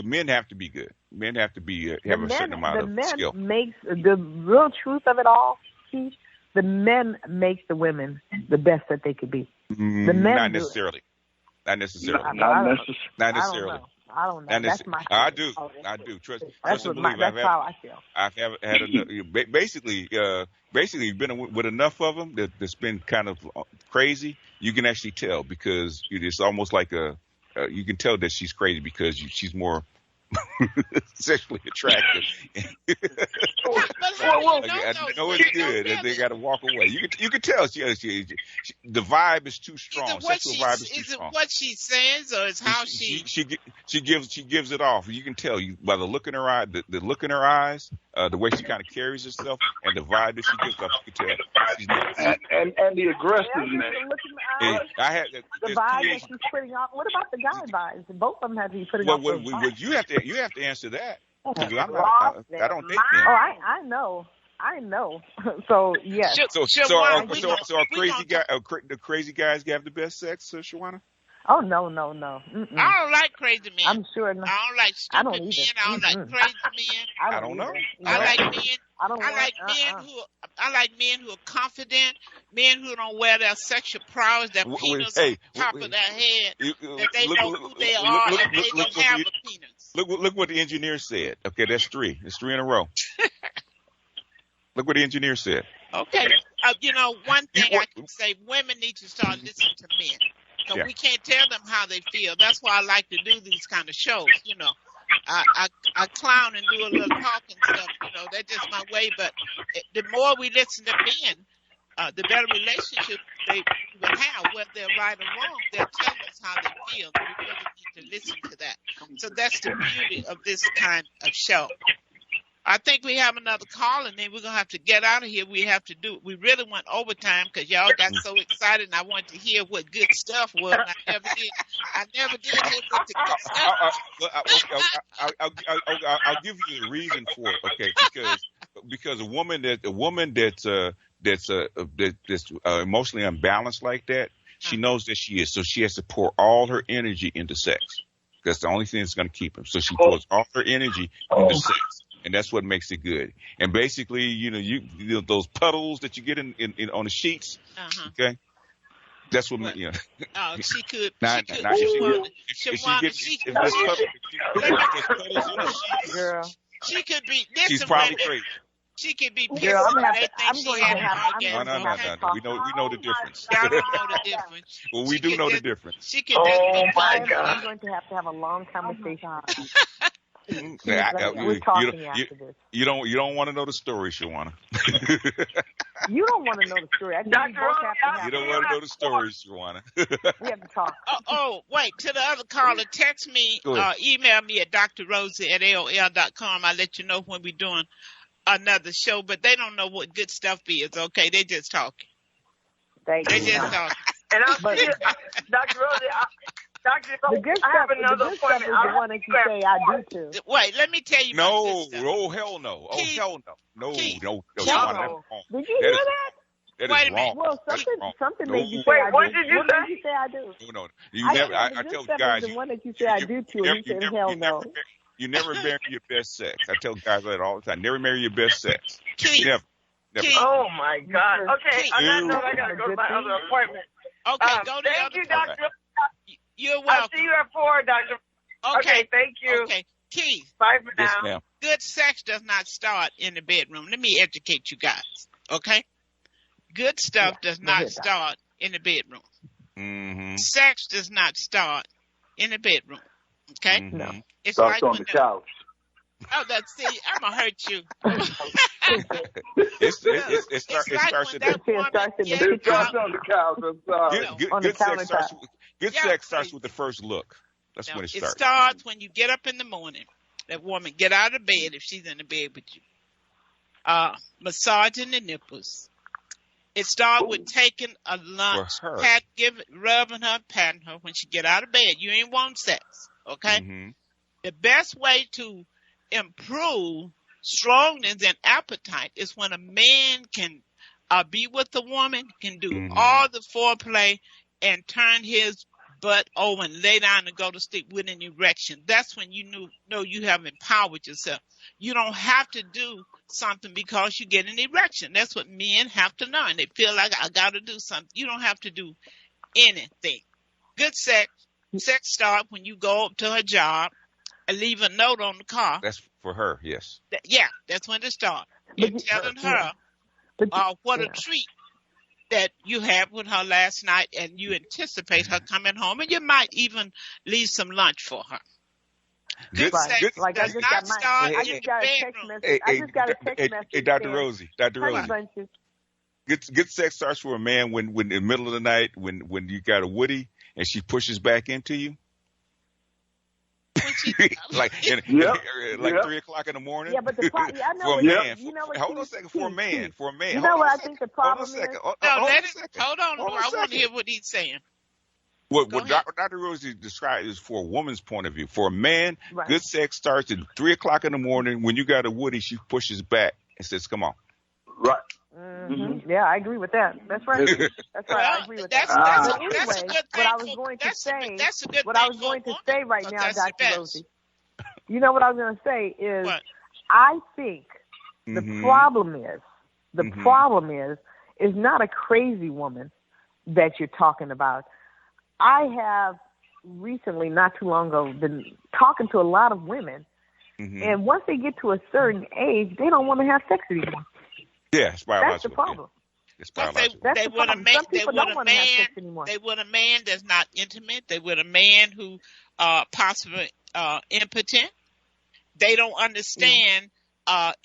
Men have to be good. Men have to be have a certain amount of skill. Makes the real truth of it all. Keith, the men make the women the best that they could be. The men not necessarily. Not necessarily. Not necessarily. I don't know. That's my. I do. Trust and believe. That's how I feel. I've had enough. Basically, you've been with enough of them that's been kind of crazy. You can actually tell because it's almost like you can tell that she's crazy because she's more sexually attractive. I know it's good, and they got to walk away. You can tell the vibe is too strong. Sexual vibe is too strong. Is it what she says, or is how she gives it off? You can tell by the look in her eye, the look in her eyes, the way she kind of carries herself, and the vibe that she gives off. You can tell she's nuts. And the aggressiveness. I had the vibe that she's putting off. What about the guy vibes? Both of them have to be putting off. Well, you have to answer that. I don't think that. Oh, I know. So yes. So the crazy guys have the best sex, Shawannah? Oh no. I don't like crazy men. I'm sure. I don't like stupid men. I don't like crazy men. I don't know. I like men I like men who are confident, men who don't wear their sexual prowess, their penis on top of their head, that they know who they are and they don't have a penis. Look what the engineer said. Okay, that's 3. It's 3 in a row. Look what the engineer said. Okay. One thing I can say, women need to start listening to men. So we can't tell them how they feel. That's why I like to do these kind of shows, I clown and do a little talking stuff, that's just my way. But the more we listen to men, the better relationship they will have, whether they're right or wrong. They'll tell us how they feel. We really need to listen to that. So that's the beauty of this kind of show. I think we have another call, and then we're going to have to get out of here. We really went overtime because y'all got so excited, and I wanted to hear what good stuff was. And I never did hear what the good stuff. I'll give you the reason for it, okay? Because a woman that's emotionally unbalanced like that, she knows that she is, so she has to pour all her energy into sex. That's the only thing that's going to keep him. So she pours all her energy into sex. And that's what makes it good. And basically, you those puddles that you get in on the sheets, okay? That's what Oh, she could. She could be. She's probably crazy. She could be pissed. Girl, I'm going to have. No. We know the difference. Y'all don't know the difference. Well, we do know the difference. She could. Oh my God! I'm going to have a long conversation. We're talking after this. You don't want to know the story, Shawannah. You don't want to know the story. You don't want to know the story, Shawannah. We have to talk. Wait. To the other caller, text me, email me at drrosie@aol.com. I'll let you know when we're doing another show. But they don't know what good stuff is. Okay, they just talking. They just talking. And Dr. Rosie. The good stuff is the one that you say I do too. Wait, let me tell you. No, hell no. Oh, hell no. No. Did you hear that? That Wait is wrong. Well, something made you say I do. What did you say I do? No. I tell guys. The one that you say I do to, and he said hell no. You never marry your best sex. I tell guys that all the time. Never marry your best sex. Never. Oh my God. Okay, I got to go to my other appointment. Okay, go to thank you, Doctor. You're welcome. I'll see you at 4, Doctor. Okay, thank you. Okay, Keith. Bye for now. Yes, ma'am. Good sex does not start in the bedroom. Let me educate you guys, okay? Good stuff does not start in the bedroom. Mm-hmm. Sex does not start in the bedroom, okay? Mm-hmm. No. It's starts on the couch. Oh, I'm going to hurt you. It starts on the couch. I'm sorry. Good sex starts with the first look. That's when it starts. It starts when you get up in the morning. That woman get out of bed if she's in the bed with you. Massaging the nipples. It starts with taking a lunch, rubbing her, patting her when she get out of bed. You ain't want sex, okay? Mm-hmm. The best way to improve strongness and appetite is when a man can be with a woman, can do all the foreplay and turn his butt over and lay down and go to sleep with an erection. That's when you know you have empowered yourself. You don't have to do something because you get an erection. That's what men have to learn. They feel like I got to do something. You don't have to do anything. Good sex start when you go up to her job and leave a note on the car. That's for her, yes. That's when it starts. You're telling her what a treat that you had with her last night, and you anticipate her coming home, and you might even leave some lunch for her. Good sex does not start in the bedroom. I just got a text message. Hey, Dr. Rosie. Good sex starts for a man when in the middle of the night, when you got a woody and she pushes back into you. like 3 o'clock in the morning. Yeah, but the problem, I know. For a man. Hold on a second. For a man. You know what I think the problem is? Hold on. I want to hear what he's saying. What Dr. Rosie described is for a woman's point of view. For a man, good sex starts at 3 o'clock in the morning. When you got a woody, she pushes back and says, "Come on." Right. Mm-hmm. Yeah, I agree with that. That's right. That's right. I agree with that. But anyway, what I was going to say right now, Dr. Rosie, you know what I was going to say is, I think The problem is not a crazy woman that you're talking about. I have recently, not too long ago, been talking to a lot of women, and once they get to a certain age, they don't want to have sex anymore. Yeah, it's biological. That's the problem. Yeah. It's biological. They want a man. They want a man that's not intimate. They want a man who possibly impotent. They don't understand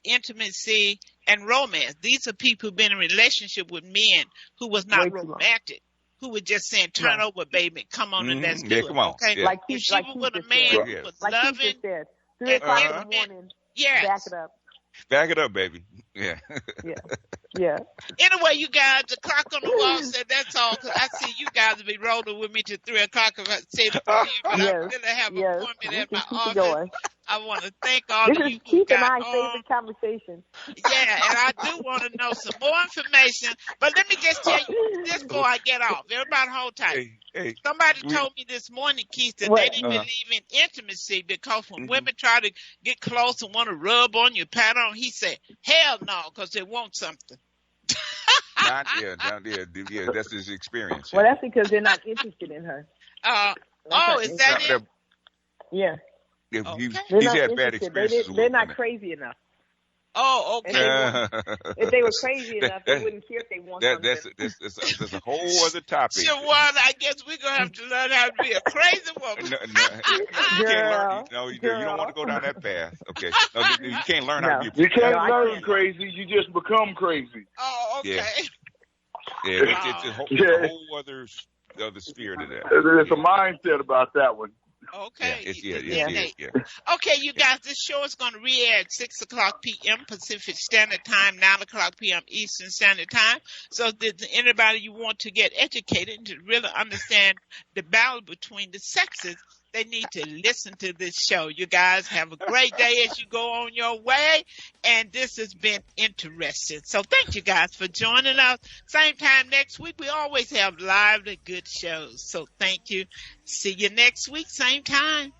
intimacy and romance. These are people who've been in a relationship with men who was not romantic, who were just saying, "Turn over, baby, come on, and let's do it." Come on. Okay, yeah. Like if she was with a man who was loving, 3 o'clock in the morning. Yes. Back it up. Back it up, baby. Yeah. Yeah. Anyway, you guys, the clock on the wall said that's all. Cause I see you guys will be rolling with me to 3 o'clock. If I say it for you, but I really have an appointment at my office. I want to thank all of you. This is Keith and I's favorite conversation. Yeah, and I do want to know some more information. But let me just tell you this before I get off. Everybody hold tight. Hey, Somebody told me this morning, Keith, that they didn't believe in intimacy because when women try to get close and want to rub on you, pat on, he said, hell no, because they want something. Yeah, that's his experience. Well, that's because they're not interested in her. Is that it? Yeah. He's had bad experiences. They're not crazy enough. Oh, okay. If they were crazy enough, they wouldn't care if they want something. That's a whole other topic. Shawannah, I guess we're going to have to learn how to be a crazy woman. You don't want to go down that path. Okay. No, you can't learn how to be a You can't learn crazy. You just become crazy. Oh, okay. It's a whole other sphere to that. There's a mindset about that one. Okay. Yeah. Okay, you guys, this show is going to re-air at 6 o'clock p.m. Pacific Standard Time, 9 o'clock p.m. Eastern Standard Time. So if there's anybody you want to get educated and to really understand the battle between the sexes, they need to listen to this show. You guys have a great day as you go on your way. And this has been interesting. So thank you guys for joining us. Same time next week. We always have lively, good shows. So thank you. See you next week, same time.